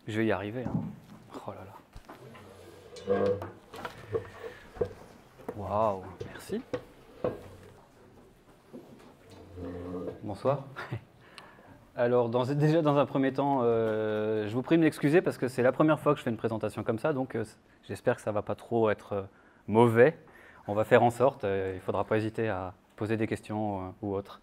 Je vais y arriver. Hein. Oh là là. Waouh, merci. Bonsoir. Alors, déjà dans un premier temps, je vous prie de m'excuser parce que c'est la première fois que je fais une présentation comme ça, donc j'espère que ça ne va pas trop être mauvais. On va faire en sorte, il ne faudra pas hésiter à poser des questions ou autres.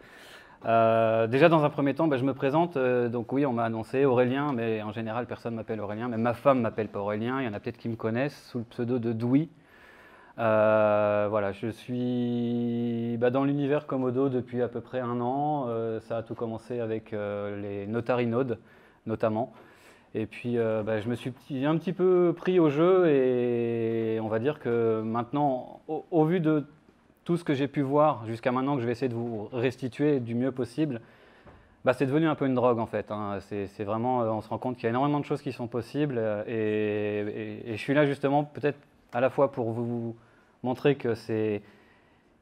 Déjà dans un premier temps, je me présente, donc oui, on m'a annoncé Aurélien, mais en général personne ne m'appelle Aurélien, même ma femme ne m'appelle pas Aurélien, il y en a peut-être qui me connaissent sous le pseudo de Doui. Voilà, je suis dans l'univers Komodo depuis à peu près 1 an. Ça a tout commencé avec les Notary Node, notamment. Et puis, je me suis un petit peu pris au jeu et on va dire que maintenant, au vu de tout ce que j'ai pu voir jusqu'à maintenant, que je vais essayer de vous restituer du mieux possible, c'est devenu un peu une drogue en fait. Hein. C'est vraiment, on se rend compte qu'il y a énormément de choses qui sont possibles et je suis là justement peut-être à la fois pour vous montrer que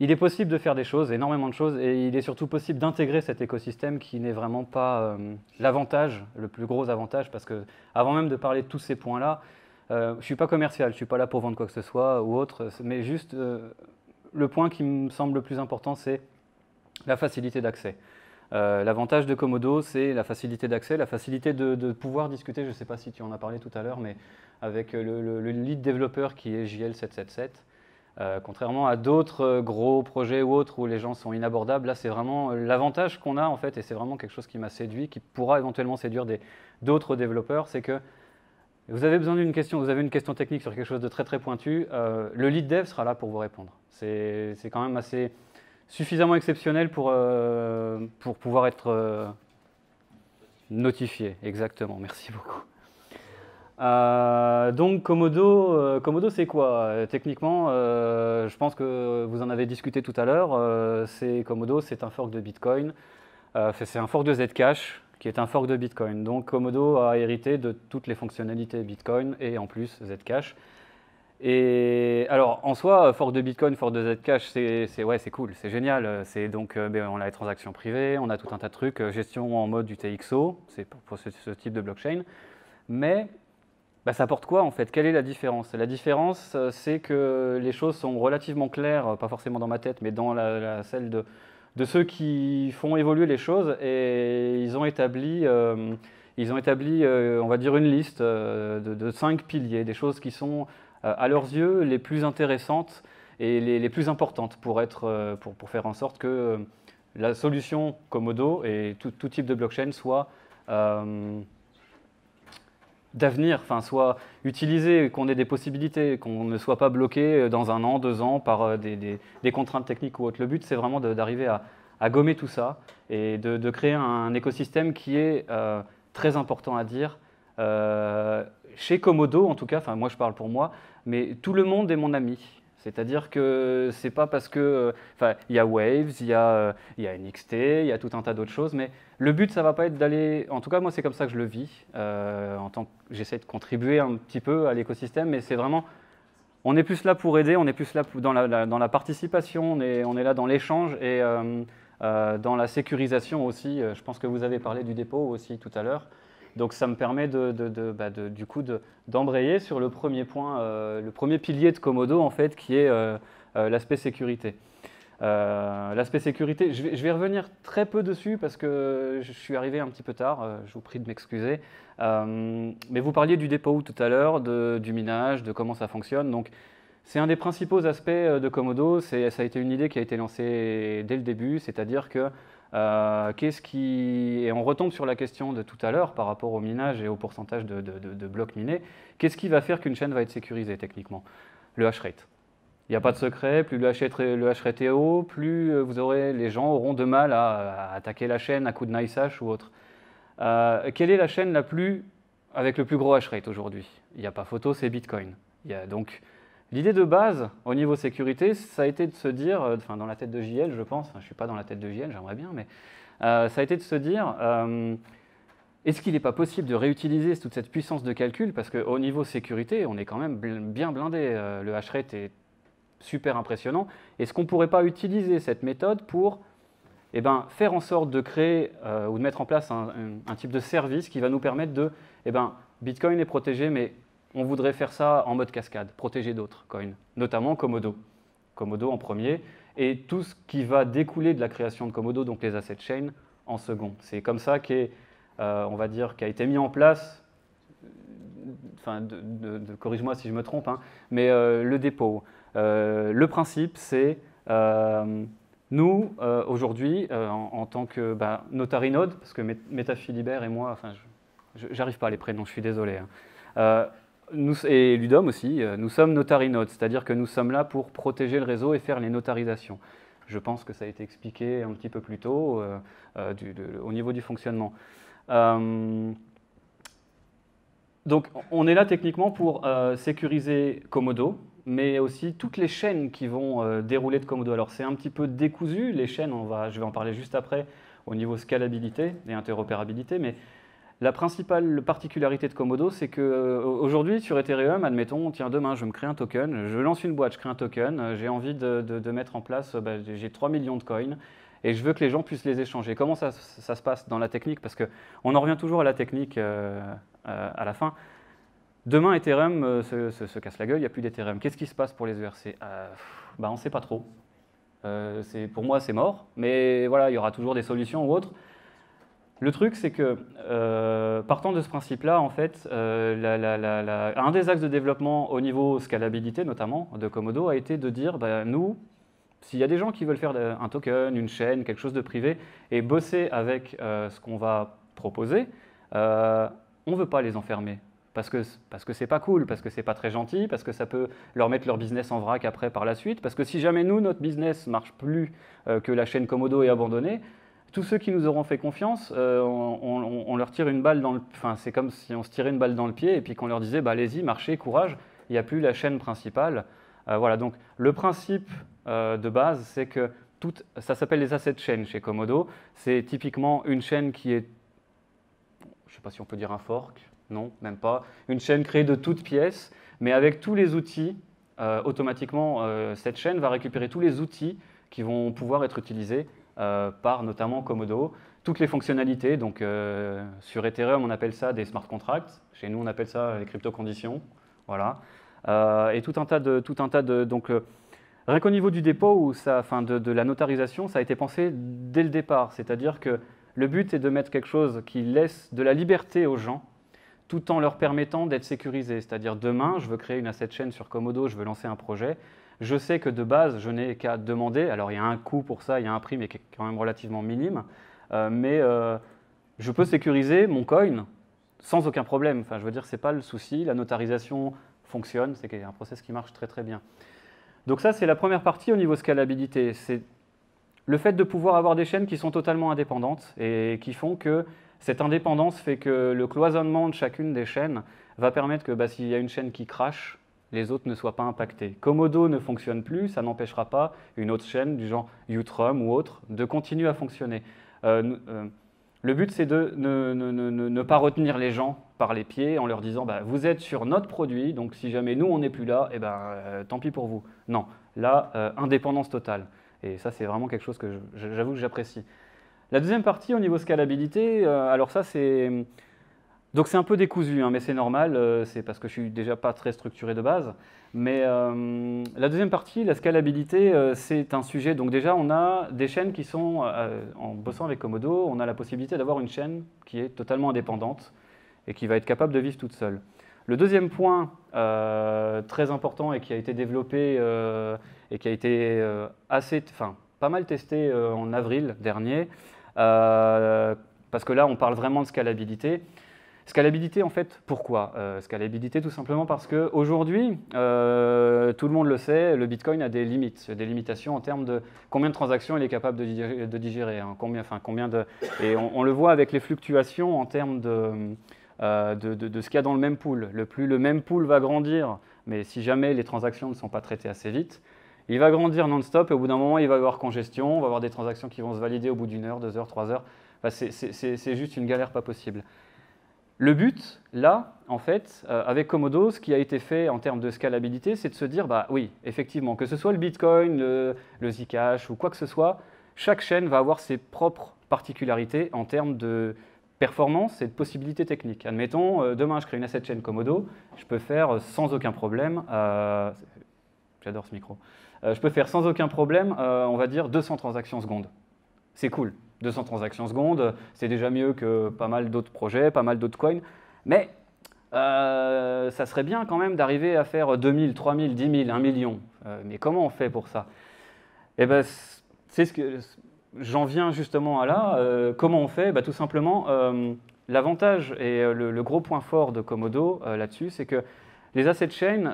il est possible de faire des choses, énormément de choses, et il est surtout possible d'intégrer cet écosystème qui n'est vraiment pas l'avantage, le plus gros avantage, parce que avant même de parler de tous ces points-là, je ne suis pas commercial, je ne suis pas là pour vendre quoi que ce soit ou autre, mais juste le point qui me semble le plus important, c'est la facilité d'accès. L'avantage de Komodo, c'est la facilité d'accès, la facilité de pouvoir discuter, je ne sais pas si tu en as parlé tout à l'heure, mais avec le lead développeur qui est JL777. Contrairement à d'autres gros projets ou autres où les gens sont inabordables, là c'est vraiment l'avantage qu'on a en fait, et c'est vraiment quelque chose qui m'a séduit, qui pourra éventuellement séduire d'autres développeurs, c'est que vous avez besoin d'une question, vous avez une question technique sur quelque chose de très très pointu, le lead dev sera là pour vous répondre. C'est quand même assez suffisamment exceptionnel pour pouvoir être notifié, exactement, merci beaucoup. Donc Komodo c'est quoi? Techniquement, je pense que vous en avez discuté tout à l'heure, Komodo c'est un fork de Bitcoin, c'est un fork de Zcash qui est un fork de Bitcoin. Donc Komodo a hérité de toutes les fonctionnalités Bitcoin et en plus Zcash. Et alors en soi, fork de Bitcoin, fork de Zcash, c'est cool, c'est génial. Donc on a les transactions privées, on a tout un tas de trucs, gestion en mode UTXO, c'est pour ce type de blockchain. Mais ça apporte quoi en fait? Quelle est la différence? La différence, c'est que les choses sont relativement claires, pas forcément dans ma tête, mais dans celle de ceux qui font évoluer les choses, et ils ont établi, on va dire, une liste de 5 piliers, des choses qui sont, à leurs yeux, les plus intéressantes et les plus importantes pour faire en sorte que la solution Komodo et tout type de blockchain soit d'avenir, soit utilisé, qu'on ait des possibilités, qu'on ne soit pas bloqué dans 1 an, 2 ans par des contraintes techniques ou autres. Le but, c'est vraiment d'arriver à gommer tout ça et de créer un écosystème qui est très important à dire. Chez Komodo, en tout cas, moi je parle pour moi, mais tout le monde est mon ami. C'est-à-dire que c'est pas parce que, il y a Waves, il y a NXT, il y a tout un tas d'autres choses, mais le but, ça va pas être d'aller, en tout cas moi c'est comme ça que je le vis, j'essaie de contribuer un petit peu à l'écosystème, mais c'est vraiment, on est plus là pour aider, on est plus là dans la participation, on est là dans l'échange et dans la sécurisation aussi. Je pense que vous avez parlé du dépôt aussi tout à l'heure. Donc ça me permet du coup d'embrayer sur le premier point, le premier pilier de Komodo en fait, qui est l'aspect sécurité. L'aspect sécurité, je vais revenir très peu dessus parce que je suis arrivé un petit peu tard, je vous prie de m'excuser. Mais vous parliez du dépôt tout à l'heure, du minage, de comment ça fonctionne. Donc c'est un des principaux aspects de Komodo, ça a été une idée qui a été lancée dès le début, c'est-à-dire que et on retombe sur la question de tout à l'heure par rapport au minage et au pourcentage de blocs minés, qu'est-ce qui va faire qu'une chaîne va être sécurisée techniquement? Le hash rate. Il n'y a pas de secret, plus le hash rate est haut, plus les gens auront de mal à attaquer la chaîne à coup de nice hash ou autre. Quelle est la chaîne avec le plus gros hash rate aujourd'hui? Il n'y a pas photo, c'est Bitcoin. Donc l'idée de base, au niveau sécurité, ça a été de se dire, dans la tête de JL, je pense, je ne suis pas dans la tête de JL, j'aimerais bien, mais ça a été de se dire, est-ce qu'il n'est pas possible de réutiliser toute cette puissance de calcul? Parce qu'au niveau sécurité, on est quand même bien blindé, le hash rate est super impressionnant. Est-ce qu'on ne pourrait pas utiliser cette méthode pour faire en sorte de créer ou de mettre en place un type de service qui va nous permettre Bitcoin est protégé, mais on voudrait faire ça en mode cascade, protéger d'autres coins, notamment Komodo. Komodo en premier, et tout ce qui va découler de la création de Komodo, donc les asset chains, en second. C'est comme ça on va dire, qu'a été mis en place, enfin, corrige-moi si je me trompe, hein, mais le dépôt. Le principe, c'est nous, aujourd'hui, en tant que Notary Node, parce que Métaphilibert et moi, enfin, j'arrive pas à les prénoms, je suis désolé. Hein. Et Ludom aussi, nous sommes Notary Node, c'est-à-dire que nous sommes là pour protéger le réseau et faire les notarisations. Je pense que ça a été expliqué un petit peu plus tôt au niveau du fonctionnement. Donc on est là techniquement pour sécuriser Komodo, mais aussi toutes les chaînes qui vont dérouler de Komodo. Alors c'est un petit peu décousu, les chaînes, je vais en parler juste après, au niveau scalabilité et interopérabilité, mais la principale particularité de Komodo, c'est qu'aujourd'hui, sur Ethereum, admettons, tiens, demain, je me crée un token, je lance une boîte, je crée un token, j'ai envie de mettre en place, j'ai 3 millions de coins, et je veux que les gens puissent les échanger. Comment ça se passe dans la technique? Parce qu'on en revient toujours à la technique à la fin. Demain, Ethereum se casse la gueule, il n'y a plus d'Ethereum. Qu'est-ce qui se passe pour les ERC? On ne sait pas trop. Pour moi, c'est mort, mais voilà, il y aura toujours des solutions ou autres. Le truc, c'est que, partant de ce principe-là, en fait, un des axes de développement au niveau scalabilité, notamment, de Komodo, a été de dire, nous, s'il y a des gens qui veulent faire un token, une chaîne, quelque chose de privé, et bosser avec ce qu'on va proposer, on ne veut pas les enfermer. Parce que c'est pas cool, parce que c'est pas très gentil, parce que ça peut leur mettre leur business en vrac après par la suite, parce que si jamais nous, notre business marche plus, que la chaîne Komodo est abandonnée, tous ceux qui nous auront fait confiance, on leur tire une balle dans le... Enfin, c'est comme si on se tirait une balle dans le pied et puis qu'on leur disait allez-y, marchez, courage, il n'y a plus la chaîne principale. Voilà, donc le principe de base, c'est que ça s'appelle les asset chains chez Komodo. C'est typiquement une chaîne qui est, je ne sais pas si on peut dire un fork, non, même pas, une chaîne créée de toutes pièces, mais avec tous les outils, automatiquement, cette chaîne va récupérer tous les outils qui vont pouvoir être utilisés par notamment Komodo, toutes les fonctionnalités. Donc sur Ethereum, on appelle ça des smart contracts. Chez nous, on appelle ça les crypto-conditions. Voilà. Et tout un tas de donc rien qu'au niveau du dépôt de la notarisation, ça a été pensé dès le départ. C'est-à-dire que le but est de mettre quelque chose qui laisse de la liberté aux gens, tout en leur permettant d'être sécurisés. C'est-à-dire demain, je veux créer une asset chain sur Komodo, je veux lancer un projet. Je sais que de base, je n'ai qu'à demander. Alors, il y a un coût pour ça, il y a un prix, mais qui est quand même relativement minime. Mais je peux sécuriser mon coin sans aucun problème. Enfin, je veux dire, ce n'est pas le souci. La notarisation fonctionne. C'est un process qui marche très, très bien. Donc ça, c'est la première partie au niveau scalabilité. C'est le fait de pouvoir avoir des chaînes qui sont totalement indépendantes et qui font que cette indépendance fait que le cloisonnement de chacune des chaînes va permettre que s'il y a une chaîne qui crache, les autres ne soient pas impactés. Komodo ne fonctionne plus, ça n'empêchera pas une autre chaîne du genre Utrum ou autre de continuer à fonctionner. Le but, c'est de ne pas retenir les gens par les pieds en leur disant vous êtes sur notre produit, donc si jamais nous on n'est plus là, tant pis pour vous. Non, là, indépendance totale. Et ça, c'est vraiment quelque chose que j'avoue que j'apprécie. La deuxième partie au niveau scalabilité, alors ça c'est... Donc c'est un peu décousu, hein, mais c'est normal, c'est parce que je suis déjà pas très structuré de base. Mais la deuxième partie, la scalabilité, c'est un sujet. Donc déjà, on a des chaînes qui sont, en bossant avec Komodo, on a la possibilité d'avoir une chaîne qui est totalement indépendante et qui va être capable de vivre toute seule. Le deuxième point très important et qui a été développé et qui a été pas mal testé en avril dernier, parce que là, on parle vraiment de scalabilité. Scalabilité, en fait, pourquoi scalabilité, tout simplement parce qu'aujourd'hui, tout le monde le sait, le Bitcoin a des limites, des limitations en termes de combien de transactions il est capable de digérer, hein, et on le voit avec les fluctuations en termes de ce qu'il y a dans le mempool. Plus le mempool va grandir, mais si jamais les transactions ne sont pas traitées assez vite, il va grandir non-stop et au bout d'un moment, il va y avoir congestion, on va avoir des transactions qui vont se valider au bout d'1 heure, 2 heures, 3 heures. C'est juste une galère pas possible. Le but, là, en fait, avec Komodo, ce qui a été fait en termes de scalabilité, c'est de se dire, oui, effectivement, que ce soit le Bitcoin, le Zcash ou quoi que ce soit, chaque chaîne va avoir ses propres particularités en termes de performance et de possibilités techniques. Admettons, demain je crée une asset chain Komodo, je peux faire sans aucun problème, j'adore ce micro, je peux faire sans aucun problème, on va dire 200 transactions secondes. C'est cool, 200 transactions secondes, c'est déjà mieux que pas mal d'autres projets, pas mal d'autres coins, mais ça serait bien quand même d'arriver à faire 2000, 3000, 10 000, 1 million. Mais comment on fait pour ça? Eh ben, c'est ce que j'en viens justement à là. Comment on fait? Tout simplement, l'avantage et le gros point fort de Komodo là-dessus, c'est que les asset chains,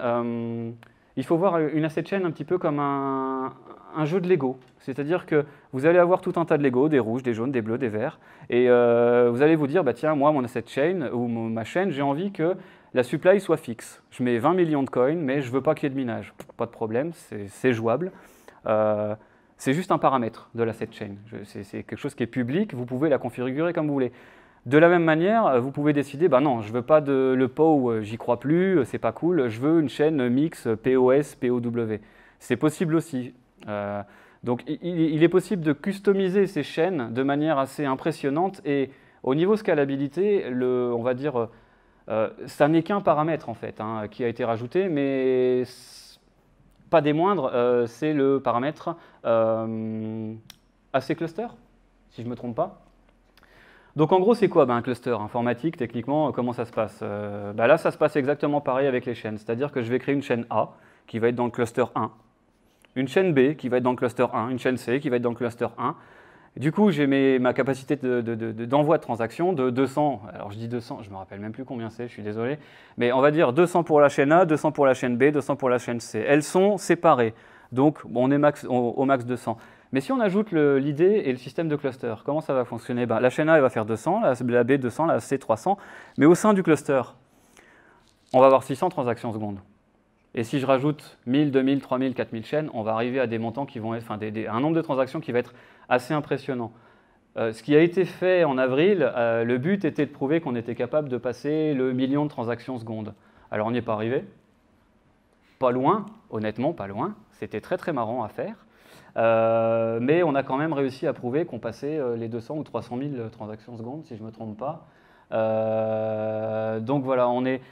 il faut voir une asset chain un petit peu comme un jeu de Lego. C'est-à-dire que vous allez avoir tout un tas de Lego, des rouges, des jaunes, des bleus, des verts, et vous allez vous dire, tiens, moi, mon asset chain ou ma chaîne, j'ai envie que la supply soit fixe. Je mets 20 millions de coins, mais je ne veux pas qu'il y ait de minage. Pas de problème, c'est jouable. C'est juste un paramètre de l'asset chain. C'est quelque chose qui est public, vous pouvez la configurer comme vous voulez. De la même manière, vous pouvez décider, non, je ne veux pas de le POW, j'y crois plus, c'est pas cool, je veux une chaîne mix POS, POW. C'est possible aussi. Donc il est possible de customiser ces chaînes de manière assez impressionnante et au niveau scalabilité, on va dire, ça n'est qu'un paramètre en fait qui a été rajouté, mais pas des moindres, c'est le paramètre AC cluster, si je ne me trompe pas. Donc en gros, c'est quoi un cluster informatique, techniquement, comment ça se passe? Là, ça se passe exactement pareil avec les chaînes, c'est-à-dire que je vais créer une chaîne A qui va être dans le cluster 1, une chaîne B qui va être dans le cluster 1, une chaîne C qui va être dans le cluster 1. Du coup, j'ai ma capacité d'envoi de transactions de 200. Alors, je dis 200, je ne me rappelle même plus combien c'est, je suis désolé. Mais on va dire 200 pour la chaîne A, 200 pour la chaîne B, 200 pour la chaîne C. Elles sont séparées. Donc, on est au max 200. Mais si on ajoute l'idée et le système de cluster, comment ça va fonctionner? La chaîne A, elle va faire 200, la B 200, la C 300. Mais au sein du cluster, on va avoir 600 transactions secondes. Et si je rajoute 1000, 2000, 3000, 4000 chaînes, on va arriver à des montants qui vont être, un nombre de transactions qui va être assez impressionnant. Ce qui a été fait en avril, le but était de prouver qu'on était capable de passer le million de transactions secondes. Alors on n'y est pas arrivé. Pas loin, honnêtement, pas loin. C'était très très marrant à faire. Mais on a quand même réussi à prouver qu'on passait les 200 ou 300 000 transactions secondes, si je ne me trompe pas. Donc voilà, on est...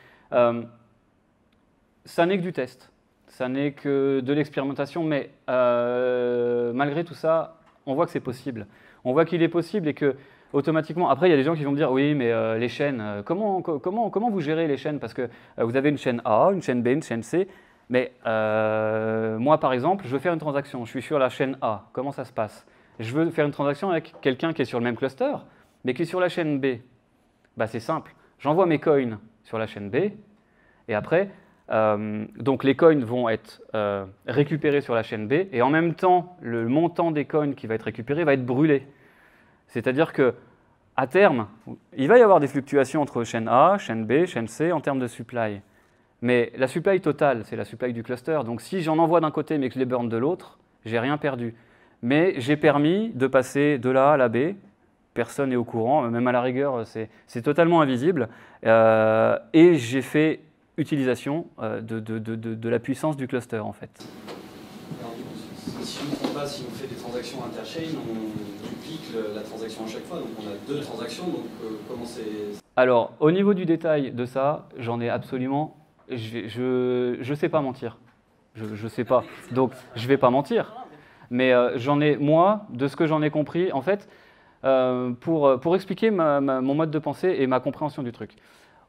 ça n'est que du test, ça n'est que de l'expérimentation, mais malgré tout ça, on voit que c'est possible. On voit qu'il est possible et que automatiquement, après il y a des gens qui vont me dire oui mais les chaînes, comment vous gérez les chaînes? Parce que vous avez une chaîne A, une chaîne B, une chaîne C, mais moi par exemple, je veux faire une transaction, je suis sur la chaîne A, comment ça se passe? Je veux faire une transaction avec quelqu'un qui est sur le même cluster, mais qui est sur la chaîne B. C'est simple, j'envoie mes coins sur la chaîne B, et après, donc les coins vont être récupérés sur la chaîne B et en même temps, le montant des coins qui va être récupéré va être brûlé. C'est-à-dire qu'à terme, il va y avoir des fluctuations entre chaîne A, chaîne B, chaîne C en termes de supply. Mais la supply totale, c'est la supply du cluster. Donc si j'en envoie d'un côté mais que je les burn de l'autre, j'ai rien perdu. Mais j'ai permis de passer de la A à la B. Personne n'est au courant, même à la rigueur, c'est totalement invisible. Et j'ai fait utilisation de la puissance du cluster en fait. Alors, si je ne me trompe pas, si on fait des transactions interchain, on duplique la transaction à chaque fois, donc on a deux transactions, donc comment c'est... Alors, au niveau du détail de ça, j'en ai absolument... Je sais pas mentir. Je sais pas. Donc, je vais pas mentir. Mais j'en ai, moi, de ce que j'en ai compris, en fait, pour expliquer mon mode de pensée et ma compréhension du truc.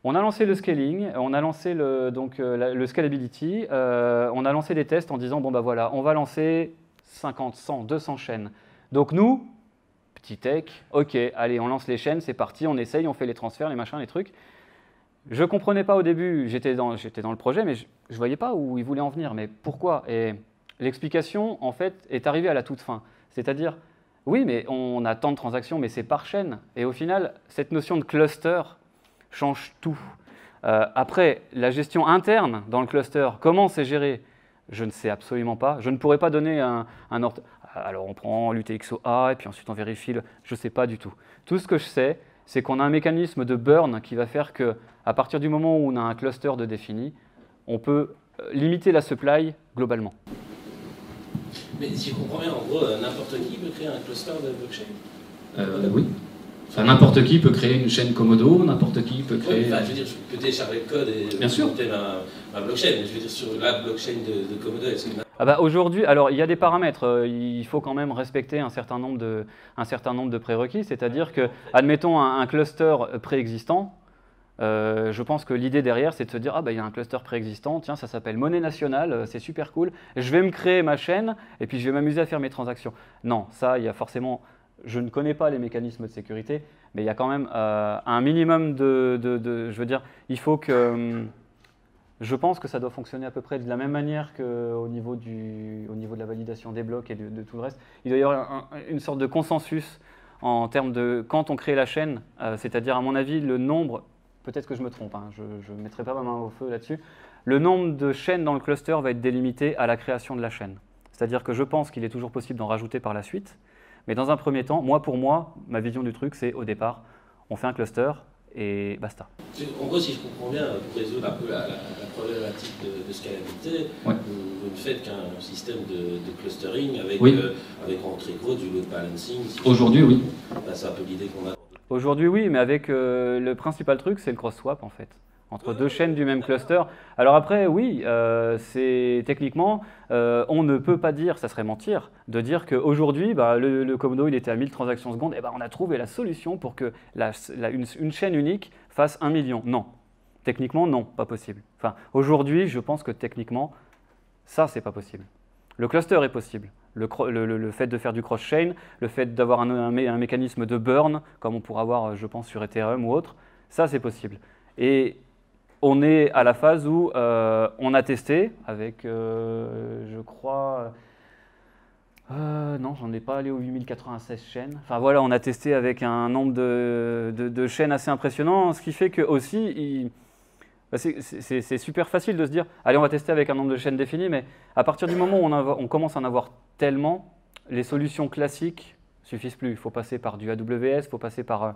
On a lancé le scaling, on a lancé le scalability, on a lancé des tests en disant, bon voilà, on va lancer 50, 100, 200 chaînes. Donc nous, petit tech, ok, allez, on lance les chaînes, c'est parti, on essaye, on fait les transferts, les machins, les trucs. Je ne comprenais pas au début, j'étais dans le projet, mais je ne voyais pas où ils voulaient en venir, mais pourquoi? Et l'explication, en fait, est arrivée à la toute fin. C'est-à-dire, oui, mais on a tant de transactions, mais c'est par chaîne. Et au final, cette notion de cluster change tout. Après, la gestion interne dans le cluster, comment c'est géré? Je ne sais absolument pas. Je ne pourrais pas donner un ordre. Alors, on prend l'UTXO-A et puis ensuite on vérifie. Je ne sais pas du tout. Tout ce que je sais, c'est qu'on a un mécanisme de burn qui va faire qu'à partir du moment où on a un cluster de défini, on peut limiter la supply globalement. Mais si je comprends bien, en gros, n'importe qui peut créer un cluster de blockchain? Oui. Enfin, n'importe qui peut créer une chaîne Komodo, n'importe qui peut créer... Oui, enfin, je veux dire, je peux télécharger le code et monter ma blockchain, mais je veux dire, sur la blockchain de Komodo, est-ce que... Ah bah aujourd'hui, alors il y a des paramètres, il faut quand même respecter un certain nombre de prérequis, c'est-à-dire que, admettons un cluster préexistant, je pense que l'idée derrière, c'est de se dire, ah bah il y a un cluster préexistant, tiens, ça s'appelle monnaie nationale, c'est super cool, je vais me créer ma chaîne et puis je vais m'amuser à faire mes transactions. Non, ça, il y a forcément, je ne connais pas les mécanismes de sécurité, mais il y a quand même un minimum je veux dire, il faut que... Je pense que ça doit fonctionner à peu près de la même manière qu'au niveau de la validation des blocs et de tout le reste. Il doit y avoir une sorte de consensus en termes de quand on crée la chaîne, c'est-à-dire à mon avis le nombre, peut-être que je me trompe, hein, je ne mettrai pas ma main au feu là-dessus, le nombre de chaînes dans le cluster va être délimité à la création de la chaîne. C'est-à-dire que je pense qu'il est toujours possible d'en rajouter par la suite, mais dans un premier temps, pour moi, ma vision du truc, c'est au départ, on fait un cluster, et basta. En gros, si je comprends bien, pour résoudre un peu la problématique de scalabilité, vous ne faites qu'un système de clustering avec, avec en très gros du load balancing. Aujourd'hui, oui. C'est un peu l'idée qu'on a. Aujourd'hui, oui, mais avec le principal truc, c'est le cross-swap en fait. Entre deux chaînes du même cluster. Alors après, oui, c'est techniquement, on ne peut pas dire, ça serait mentir, de dire qu'aujourd'hui, le Komodo il était à 1000 transactions secondes, et on a trouvé la solution pour que une chaîne unique fasse 1 million. Non, techniquement, non, pas possible. Enfin, aujourd'hui, je pense que techniquement, ça, c'est pas possible. Le cluster est possible. Le fait de faire du cross-chain, le fait d'avoir un mécanisme de burn, comme on pourrait avoir, je pense, sur Ethereum ou autre, ça, c'est possible. Et on est à la phase où on a testé avec, je crois, non, j'en ai pas allé aux 8096 chaînes. Enfin voilà, on a testé avec un nombre de chaînes assez impressionnant, ce qui fait que aussi, c'est super facile de se dire, allez, on va tester avec un nombre de chaînes défini, mais à partir du moment où on commence à en avoir tellement, les solutions classiques suffisent plus. Il faut passer par du AWS, il faut passer par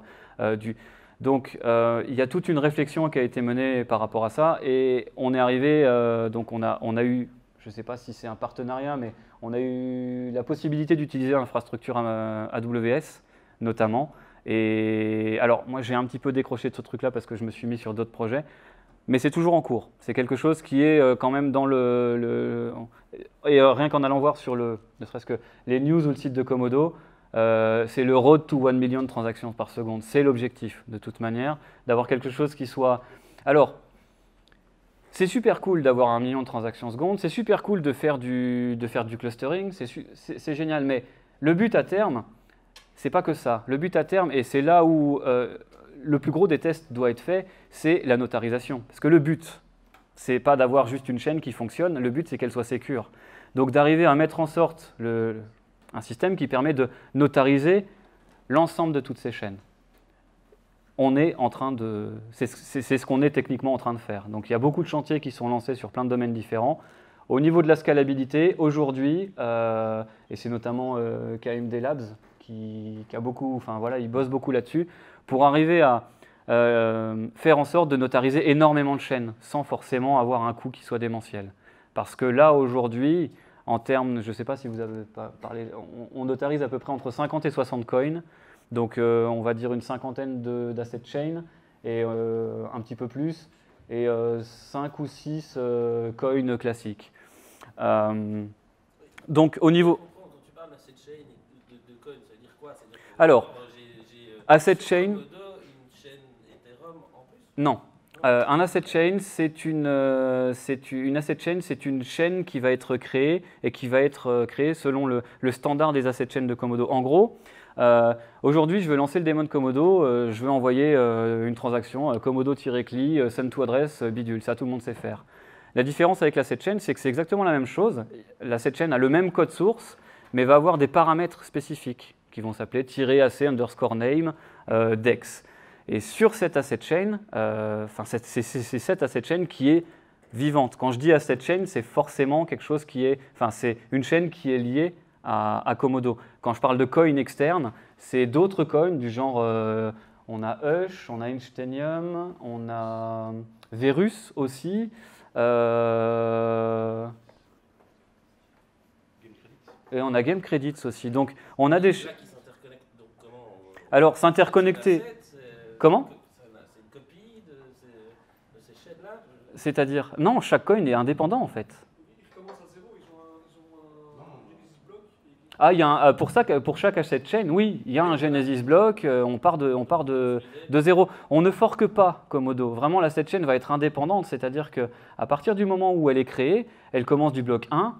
du... Donc, il y a toute une réflexion qui a été menée par rapport à ça et on est arrivé, donc on a eu, je ne sais pas si c'est un partenariat, mais on a eu la possibilité d'utiliser l'infrastructure AWS notamment. Et alors, moi, j'ai un petit peu décroché de ce truc-là parce que je me suis mis sur d'autres projets, mais c'est toujours en cours. C'est quelque chose qui est quand même dans et rien qu'en allant voir sur ne serait-ce que les news ou le site de Komodo, c'est le road to 1 million de transactions par seconde. C'est l'objectif, de toute manière, d'avoir quelque chose qui soit... Alors, c'est super cool d'avoir 1 million de transactions secondes, c'est super cool de faire du clustering, c'est génial, mais le but à terme, c'est pas que ça. Le but à terme, et c'est là où le plus gros des tests doit être fait, c'est la notarisation. Parce que le but, c'est pas d'avoir juste une chaîne qui fonctionne, le but c'est qu'elle soit sécure. Donc d'arriver à mettre en sorte un système qui permet de notariser l'ensemble de toutes ces chaînes. On est en train de... C'est ce qu'on est techniquement en train de faire. Donc il y a beaucoup de chantiers qui sont lancés sur plein de domaines différents. Au niveau de la scalabilité, aujourd'hui, et c'est notamment KMD Labs qui a beaucoup... Enfin voilà, ils bossent beaucoup là-dessus, pour arriver à faire en sorte de notariser énormément de chaînes, sans forcément avoir un coût qui soit démentiel. Parce que là, aujourd'hui... En termes, je ne sais pas si vous avez parlé, on notarise à peu près entre 50 et 60 coins. Donc on va dire une cinquantaine d'asset chain et un petit peu plus. Et 5 ou 6 coins classiques. Donc au niveau... Quand tu parles d'asset chain et de coins, ça veut dire quoi? Alors, asset chain... Une chaîne Ethereum en plus? Non. Un asset chain, c'est une chaîne qui va être créée et qui va être créée selon le standard des asset chains de Komodo. En gros, aujourd'hui, je veux lancer le daemon Komodo, je veux envoyer une transaction Komodo-CLI, send to address, bidule, ça tout le monde sait faire. La différence avec l'asset chain, c'est que c'est exactement la même chose. L'asset chain a le même code source, mais va avoir des paramètres spécifiques qui vont s'appeler -AC_name dex. Et sur cette asset chain, c'est cette asset chain qui est vivante. Quand je dis asset chain, c'est forcément quelque chose qui est, c'est une chaîne qui est liée à Komodo. Quand je parle de coin externe, c'est d'autres coins du genre, on a Hush, on a Instenium, on a Verus aussi. Et on a Game Credits aussi. Donc on a des... Alors, s'interconnecter. Comment? C'est une copie de ces chaînes-là? C'est-à-dire, non, chaque coin est indépendant en fait. Ils commencent à zéro, ils ont un Genesis block. Ah, il y a un, pour chaque asset chain, oui, il y a un Genesis block, on part de zéro. On ne forque pas Komodo. Vraiment, l'asset chain va être indépendante, c'est-à-dire qu'à partir du moment où elle est créée, elle commence du bloc 1,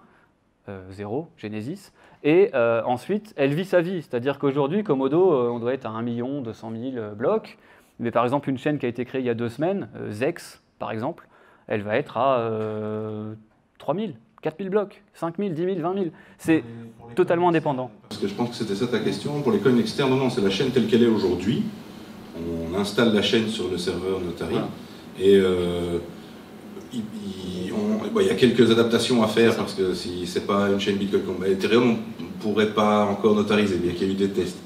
0, Genesis, et ensuite, elle vit sa vie. C'est-à-dire qu'aujourd'hui, Komodo, on doit être à 1 200 000 blocs, mais par exemple, une chaîne qui a été créée il y a 2 semaines, Zex, par exemple, elle va être à 3 000. 4 000 blocs, 5 000, 10 000, 20 000. C'est totalement indépendant. Parce que je pense que c'était ça ta question. Pour les coins externes, non, c'est la chaîne telle qu'elle est aujourd'hui. On installe la chaîne sur le serveur Notary. Voilà. Et il y a quelques adaptations à faire parce que si c'est pas une chaîne Bitcoin comme Ethereum, on ne pourrait pas encore notariser, bien qu'il y ait eu des tests.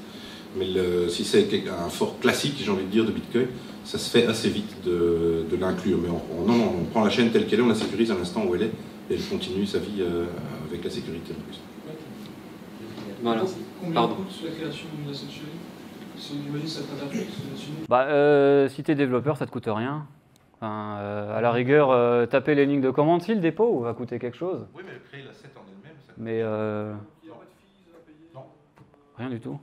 Mais si c'est un fork classique, j'ai envie de dire, de Bitcoin, ça se fait assez vite de l'inclure. Mais on prend la chaîne telle qu'elle est, on la sécurise à l'instant où elle est. Et elle continue sa vie avec la sécurité en plus. Voilà. Combien coûte la création d'une asset chain? J'imagine que ça te interfère. Si tu es développeur, ça ne te coûte rien. Enfin, à la rigueur, taper les lignes de commande, si le dépôt va coûter quelque chose. Oui, mais créer l'asset en elle-même, ça coûte. Mais il n'y a pas de fees à payer? Non. Rien du tout.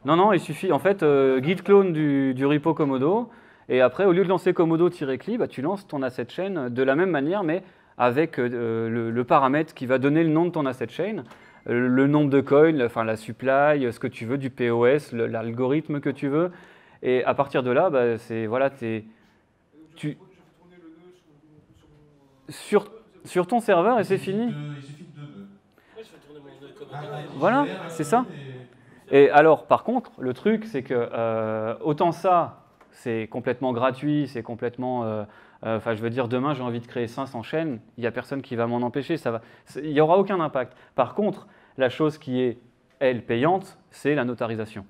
Non, il suffit. En fait, git clone du repo Komodo. Et après, au lieu de lancer Komodo-cli, tu lances ton asset chain de la même manière, mais avec le paramètre qui va donner le nom de ton asset chain, le nombre de coins, enfin la supply, ce que tu veux du POS, l'algorithme que tu veux. Et à partir de là, c'est voilà, sur ton serveur et c'est fini. Il suffit de 2 nœuds. Je fais tourner mon nœud Komodo. Voilà, c'est ça. Et alors, par contre, le truc, c'est que autant ça, c'est complètement gratuit, c'est complètement... Enfin, je veux dire, demain, j'ai envie de créer 500 chaînes, il n'y a personne qui va m'en empêcher, il n'y aura aucun impact. Par contre, la chose qui est, elle, payante, c'est la notarisation.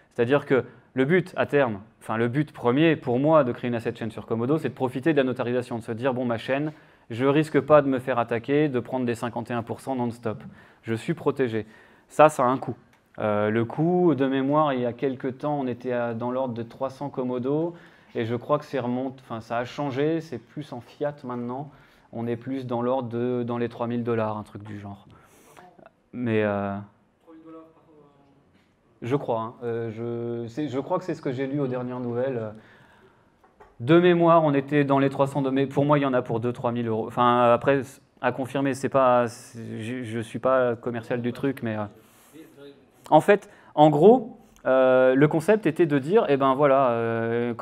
C'est-à-dire que le but, à terme, enfin le but premier pour moi de créer une asset chain sur Komodo, c'est de profiter de la notarisation, de se dire, bon, ma chaîne, je ne risque pas de me faire attaquer, de prendre des 51% non-stop. Je suis protégé. Ça a un coût. Le coût, de mémoire, il y a quelques temps, on était dans l'ordre de 300 Komodo. Et je crois que ça a changé, c'est plus en fiat maintenant. On est plus dans l'ordre dans les 3 000 $, un truc du genre. Mais 3 000 $, je crois. Je crois que c'est ce que j'ai lu aux dernières nouvelles. De mémoire, on était dans les 300 mais pour moi, il y en a pour 2 000 – 3 000 €. Enfin, après, à confirmer, je ne suis pas commercial du truc, mais en fait, en gros, le concept était de dire, eh ben voilà,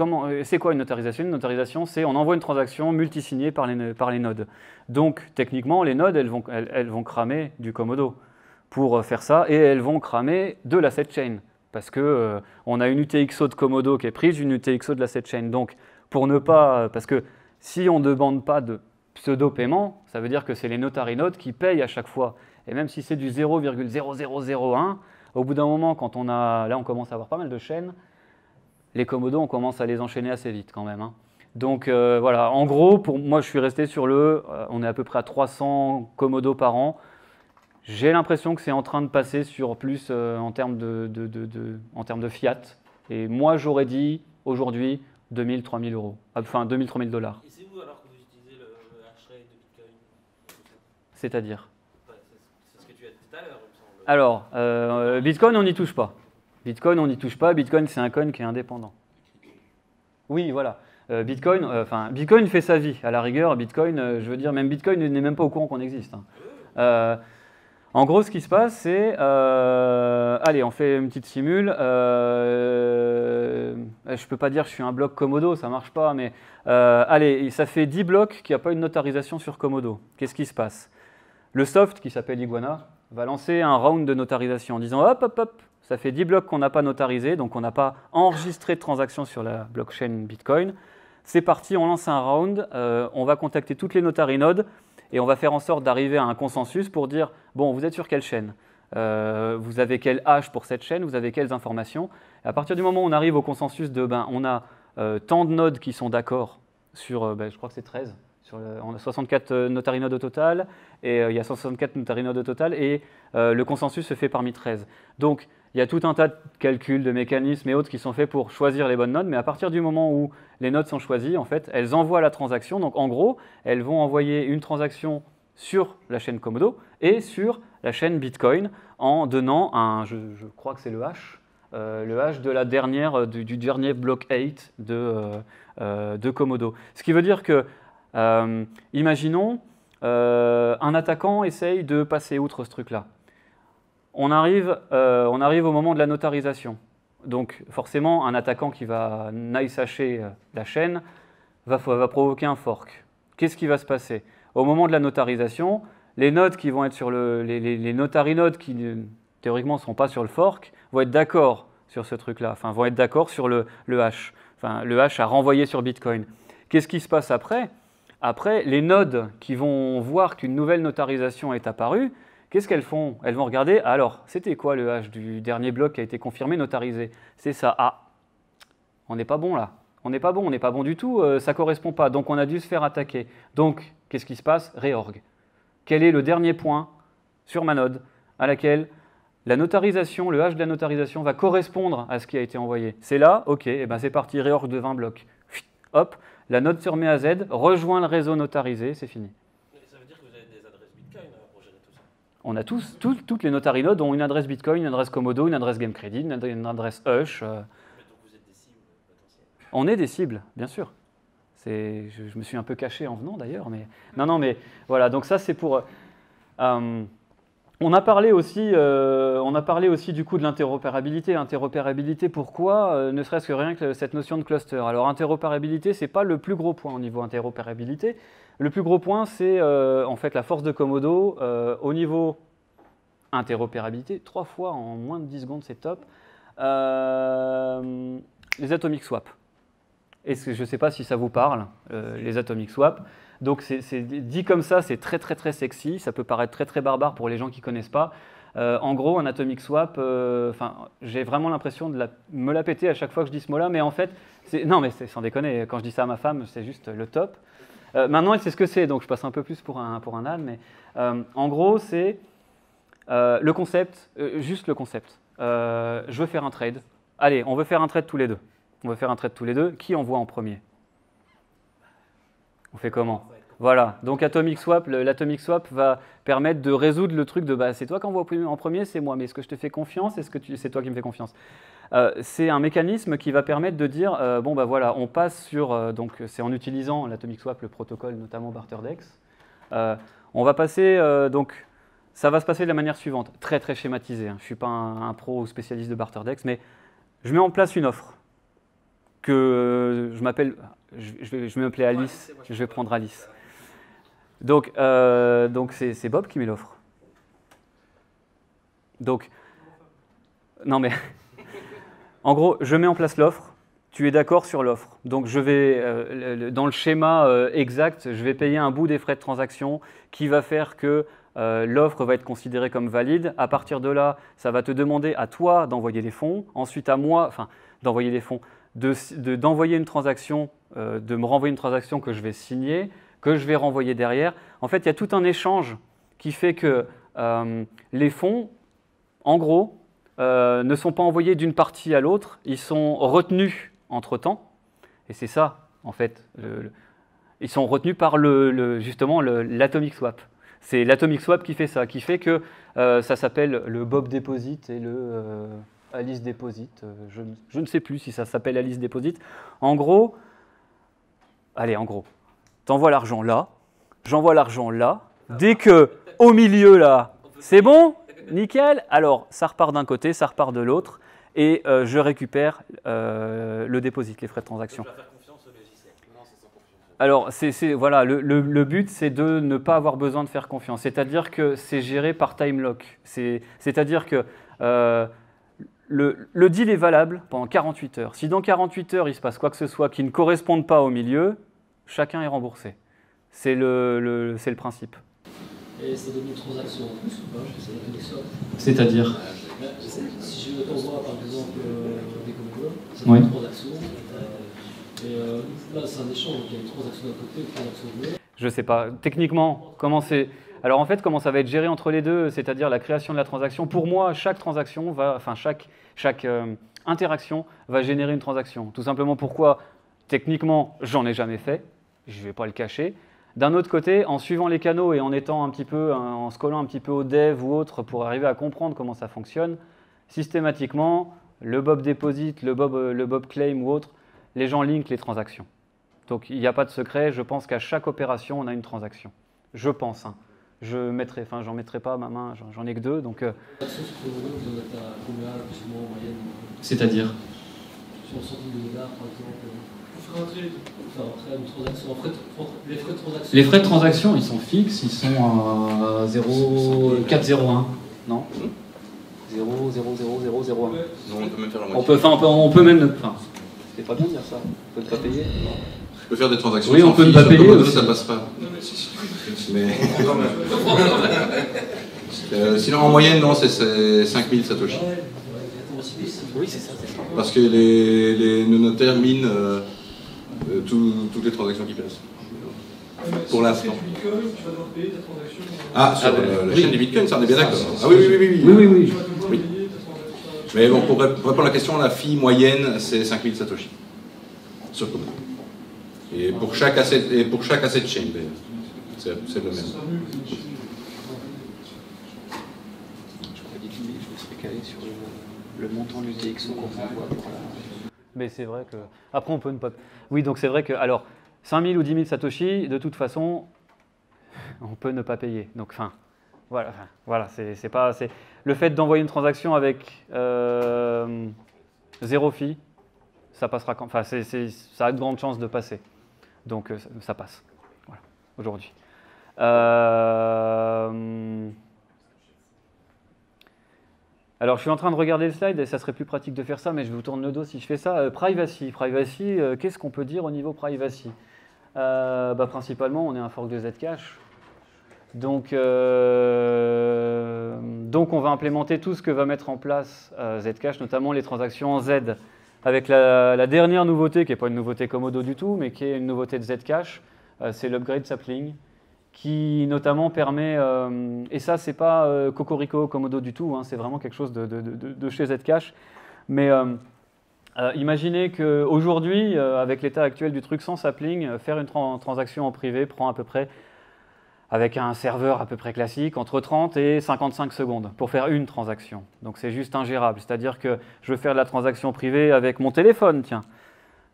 c'est quoi une notarisation? Une notarisation, c'est on envoie une transaction multisignée par les nodes. Donc, techniquement, les nodes, elles vont cramer du Komodo pour faire ça, et elles vont cramer de l'asset chain, parce que on a une UTXO de Komodo qui est prise, une UTXO de l'asset chain. Donc, pour ne pas, parce que si on ne demande pas de pseudo-paiement, ça veut dire que c'est les notary nodes qui payent à chaque fois. Et même si c'est du 0,0001, au bout d'un moment, quand là on commence à avoir pas mal de chaînes, les Komodo, on commence à les enchaîner assez vite quand même. Donc voilà, en gros, pour moi je suis resté sur on est à peu près à 300 Komodo par an. J'ai l'impression que c'est en train de passer sur plus en termes de fiat. Et moi j'aurais dit aujourd'hui 2 000 – 3 000 €. Enfin 2 000 – 3 000 $. Et c'est où alors que vous utilisez le hash rate de Bitcoin? C'est-à-dire? C'est ce que tu as dit tout à l'heure, il me semble. Alors, Bitcoin, on n'y touche pas. Bitcoin, c'est un coin qui est indépendant. Oui, voilà. Bitcoin fait sa vie. À la rigueur, Bitcoin, je veux dire, même Bitcoin n'est même pas au courant qu'on existe. En gros, ce qui se passe, c'est... allez, on fait une petite simule. Je ne peux pas dire que je suis un bloc Komodo, ça ne marche pas, mais... allez, ça fait 10 blocs qu'il n'y a pas une notarisation sur Komodo. Qu'est-ce qui se passe? Le soft, qui s'appelle Iguana, va lancer un round de notarisation en disant hop, hop, hop, ça fait 10 blocs qu'on n'a pas notarisé, donc on n'a pas enregistré de transaction sur la blockchain Bitcoin. C'est parti, on lance un round, on va contacter toutes les notary nodes et on va faire en sorte d'arriver à un consensus pour dire bon, vous êtes sur quelle chaîne? Vous avez quel hash pour cette chaîne? Vous avez quelles informations? Et à partir du moment où on arrive au consensus de on a tant de nodes qui sont d'accord sur, je crois que c'est 13, On a 64 notary nodes au total, et il y a 164 notary nodes au total, et le consensus se fait parmi 13. Donc, il y a tout un tas de calculs, de mécanismes et autres qui sont faits pour choisir les bonnes nodes, mais à partir du moment où les nodes sont choisies, en fait, elles envoient la transaction. Donc, en gros, elles vont envoyer une transaction sur la chaîne Komodo et sur la chaîne Bitcoin en donnant je crois que c'est le hash de la dernière, du dernier block 8 de Komodo. Ce qui veut dire que, imaginons, un attaquant essaye de passer outre ce truc-là. On arrive au moment de la notarisation. Donc forcément, un attaquant qui va nice hasher la chaîne va provoquer un fork. Qu'est-ce qui va se passer? Au moment de la notarisation, les nodes qui vont être sur les notary nodes qui théoriquement ne sont pas sur le fork vont être d'accord sur ce truc-là, enfin vont être d'accord sur le hash, enfin le hash à renvoyer sur Bitcoin. Qu'est-ce qui se passe après? Après, les nodes qui vont voir qu'une nouvelle notarisation est apparue, qu'est-ce qu'elles font? Elles vont regarder, alors, c'était quoi le hash du dernier bloc qui a été confirmé, notarisé? C'est ça. Ah, on n'est pas bon là. On n'est pas bon du tout, ça ne correspond pas. Donc, on a dû se faire attaquer. Donc, qu'est-ce qui se passe? Réorg. Quel est le dernier point sur ma node à laquelle la notarisation, le hash de la notarisation va correspondre à ce qui a été envoyé? C'est là, ok, et ben c'est parti, réorg de 20 blocs. Hop, la node se remet à Z, rejoint le réseau notarisé, c'est fini. Ça veut dire que vous avez des adresses Bitcoin pour gérer tout ça? On a toutes les notary nodes ont une adresse Bitcoin, une adresse Komodo, une adresse GameCredit, une adresse Hush. Donc vous êtes des cibles potentielles? On est des cibles, bien sûr. Je me suis un peu caché en venant d'ailleurs, mais non, mais voilà. Donc ça, c'est pour. On a parlé aussi du coup de l'interopérabilité. Interopérabilité, pourquoi? Ne serait-ce que rien que cette notion de cluster. Alors, interopérabilité, c'est pas le plus gros point au niveau interopérabilité. Le plus gros point, c'est en fait la force de Komodo au niveau interopérabilité. 3 fois en moins de 10 secondes, c'est top. Les atomic swap. Et je ne sais pas si ça vous parle, les atomic swap. Donc, c'est dit comme ça, c'est très, très, très sexy. Ça peut paraître très, très barbare pour les gens qui ne connaissent pas. En gros, un atomic swap, j'ai vraiment l'impression de me la péter à chaque fois que je dis ce mot-là. Mais en fait, non, mais c'est sans déconner. Quand je dis ça à ma femme, c'est juste le top. Maintenant, elle sait ce que c'est, donc je passe un peu plus pour un âne. Mais en gros, c'est le concept, juste le concept. Je veux faire un trade. Allez, on veut faire un trade tous les deux. Qui envoie en premier? On fait comment? Voilà, donc Atomic Swap, l'Atomic Swap va permettre de résoudre le truc de c'est toi qui envoie en premier, c'est moi, mais est-ce que je te fais confiance? Est-ce que c'est toi qui me fais confiance? C'est un mécanisme qui va permettre de dire, voilà, on passe sur, donc c'est en utilisant l'Atomic Swap, le protocole, notamment BarterDEX. On va passer, donc ça va se passer de la manière suivante, très très schématisée. Je ne suis pas un pro ou spécialiste de BarterDEX, mais je mets en place une offre que je m'appelle, je vais m'appeler Alice, je vais prendre Alice. Donc c'est Bob qui met l'offre. Donc, non mais, en gros, je mets en place l'offre, tu es d'accord sur l'offre. Donc je vais, dans le schéma exact, je vais payer un bout des frais de transaction qui va faire que l'offre va être considérée comme valide. À partir de là, ça va te demander à toi d'envoyer des fonds, ensuite à moi, enfin d'envoyer des fonds, d'envoyer une transaction, de me renvoyer une transaction que je vais signer, que je vais renvoyer derrière. En fait, il y a tout un échange qui fait que les fonds, en gros, ne sont pas envoyés d'une partie à l'autre, ils sont retenus entre-temps. Et c'est ça, en fait. Ils sont retenus par justement l'Atomic Swap. C'est l'Atomic Swap qui fait ça, qui fait que ça s'appelle le Bob Deposit et le Alice Deposit. Je ne sais plus si ça s'appelle Alice Deposit. En gros, t'envoies l'argent là, j'envoie l'argent là. Dès que, au milieu là, c'est bon, nickel, alors ça repart d'un côté, ça repart de l'autre, et je récupère le deposit, les frais de transaction. Tu vas faire confiance au logiciel. Non, c'est sans confiance. Alors, voilà, le but, c'est de ne pas avoir besoin de faire confiance. C'est-à-dire que c'est géré par time lock. C'est-à-dire que le deal est valable pendant 48 heures. Si dans 48 heures, il se passe quoi que ce soit qui ne corresponde pas au milieu, chacun est remboursé. C'est le principe. Et ça donne une transaction en plus ou pas? C'est l'Atomic Swap. C'est-à-dire? Si je t'envoie par exemple des Komodo, c'est Oui. une transaction. Et là, c'est un échange, donc il y a une transaction d'un côté, une transaction de l'autre. Je ne sais pas. Techniquement, comment c'est... Alors en fait, comment ça va être géré entre les deux, c'est-à-dire la création de la transaction. Pour moi, chaque transaction va, enfin chaque interaction va générer une transaction. Tout simplement pourquoi, techniquement, j'en ai jamais fait. Je ne vais pas le cacher. D'un autre côté, en suivant les canaux et en étant un petit peu, en se collant un petit peu au dev ou autre pour arriver à comprendre comment ça fonctionne, systématiquement, le Bob Deposit, le Bob Claim ou autre, les gens linkent les transactions. Donc il n'y a pas de secret, je pense qu'à chaque opération, on a une transaction. Je pense. Hein. J'en mettrai pas ma main, j'en ai que 2. Donc, c'est-à-dire sur 100 000 $, par exemple. Pour faire un trade. Une transaction, les frais de transaction. Les frais de transaction, ils sont fixes, ils sont à 0,401, non 0,00001. Non, on peut même faire la On moitié. peut même... Enfin, c'est pas bien de dire ça, on peut ne pas payer. On peut faire des transactions Oui, on sans peut ne fee, pas sur payer Komodo, aussi. ça passe pas. Non, mais si tu Mais sinon, en moyenne, non, c'est 5000 Satoshi. Oui, c'est ça, c'est ça. Parce que nos notaires minent toutes les transactions qui passent. Pour l'instant. du Bitcoin, tu vas devoir payer ta transaction. Ah, sur la chaîne du Bitcoin, ça on est bien d'accord. Ah oui. Oui. Tu vas devoir Oui. payer ta transaction. Mais bon, pour répondre à la question, la fee moyenne, c'est 5000 Satoshi. Sur Komodo. Et pour chaque asset chain, d'ailleurs. C'est le même. Ça sera mieux que de je serais calé sur le montant de l'UTXO qu'on envoie pour la... Mais c'est vrai que... Après, on peut ne pas... Oui, donc c'est vrai que... Alors, 5000 ou 10 000 Satoshi, de toute façon, on peut ne pas payer. Donc, enfin, voilà, c'est pas... Le fait d'envoyer une transaction avec 0 fee, ça passera quand... Enfin, ça a de grandes chances de passer. Donc, ça passe. Voilà, aujourd'hui. Alors, je suis en train de regarder le slide et ça serait plus pratique de faire ça, mais je vous tourne le dos si je fais ça. Privacy, qu'est-ce qu'on peut dire au niveau privacy? Principalement, on est un fork de Zcash. Donc, on va implémenter tout ce que va mettre en place Zcash, notamment les transactions en Z, avec la dernière nouveauté, qui n'est pas une nouveauté Komodo du tout, mais qui est une nouveauté de Zcash, c'est l'upgrade sapling, qui notamment permet, et ça c'est pas Cocorico Komodo du tout, hein, c'est vraiment quelque chose de chez Zcash, mais imaginez qu'aujourd'hui, avec l'état actuel du truc sans sapling, faire une transaction en privé prend à peu près, avec un serveur à peu près classique, entre 30 et 55 secondes pour faire une transaction. Donc c'est juste ingérable, c'est-à-dire que je veux faire de la transaction privée avec mon téléphone, tiens.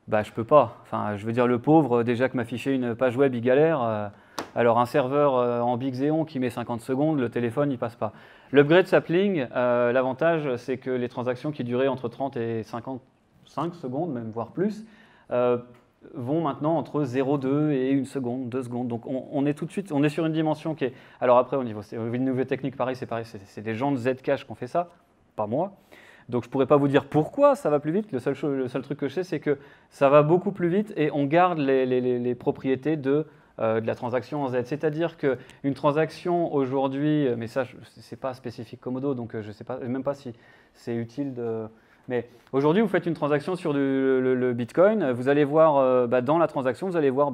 Je peux pas, enfin je veux dire le pauvre, déjà que m'afficher une page web il galère, alors un serveur en Big Xeon qui met 50 secondes, le téléphone il passe pas. L'upgrade sapling, l'avantage c'est que les transactions qui duraient entre 30 et 55 secondes, même voire plus, vont maintenant entre 0,2 et 1 seconde, 2 secondes. Donc on est tout de suite, on est sur une dimension qui est... Alors après, au niveau une nouvelle technique, pareil, c'est des gens de Zcash qui ont fait ça, pas moi. Donc je ne pourrais pas vous dire pourquoi ça va plus vite. Le seul truc que je sais, c'est que ça va beaucoup plus vite et on garde les propriétés de la transaction en Z. C'est-à-dire qu'une transaction aujourd'hui, mais ça, ce n'est pas spécifique Komodo, donc je ne sais pas, même pas si c'est utile de... Mais aujourd'hui, vous faites une transaction sur le Bitcoin, vous allez voir dans la transaction, vous allez voir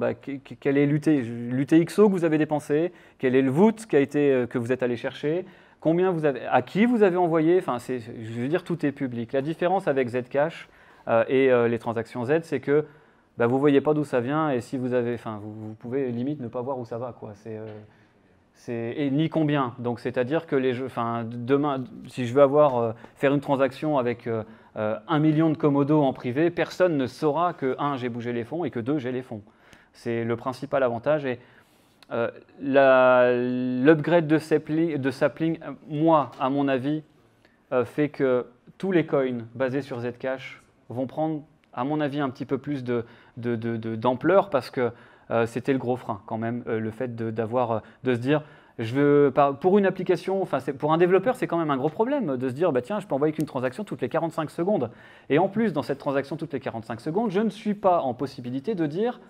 quel est l'UTXO que vous avez dépensé, quel est le VOOT que vous êtes allé chercher, combien vous avez, à qui vous avez envoyé, enfin, je veux dire, tout est public. La différence avec Zcash et les transactions Z, c'est que vous ne voyez pas d'où ça vient et si vous avez, enfin, vous pouvez limite ne pas voir où ça va, quoi. Et ni combien. Donc, c'est-à-dire que demain, si je veux faire une transaction avec 1 million de Komodo en privé, personne ne saura que 1, j'ai bougé les fonds et que 2, j'ai les fonds. C'est le principal avantage. Et l'upgrade de sapling, moi, à mon avis, fait que tous les coins basés sur Zcash vont prendre, à mon avis, un petit peu plus d'ampleur parce que c'était le gros frein quand même, le fait de se dire, pour une application, pour un développeur, c'est quand même un gros problème de se dire, tiens, je peux envoyer qu'une transaction toutes les 45 secondes. Et en plus, dans cette transaction toutes les 45 secondes, je ne suis pas en possibilité de dire,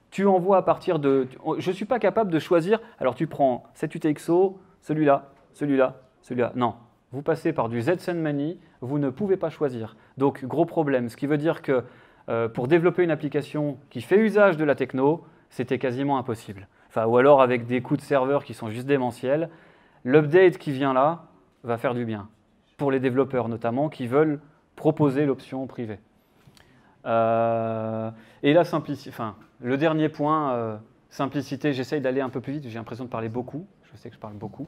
tu envoies à partir de... Je ne suis pas capable de choisir, alors tu prends cet UTXO, celui-là, celui-là, celui-là. Non, vous passez par du ZSendMoney, vous ne pouvez pas choisir. Donc, gros problème. Ce qui veut dire que pour développer une application qui fait usage de la techno, c'était quasiment impossible. enfin, ou alors avec des coûts de serveur qui sont juste démentiels. L'update qui vient là va faire du bien, pour les développeurs notamment, qui veulent proposer l'option privée. Et la simplicité, enfin, le dernier point, simplicité, j'essaye d'aller un peu plus vite, j'ai l'impression de parler beaucoup, je sais que je parle beaucoup.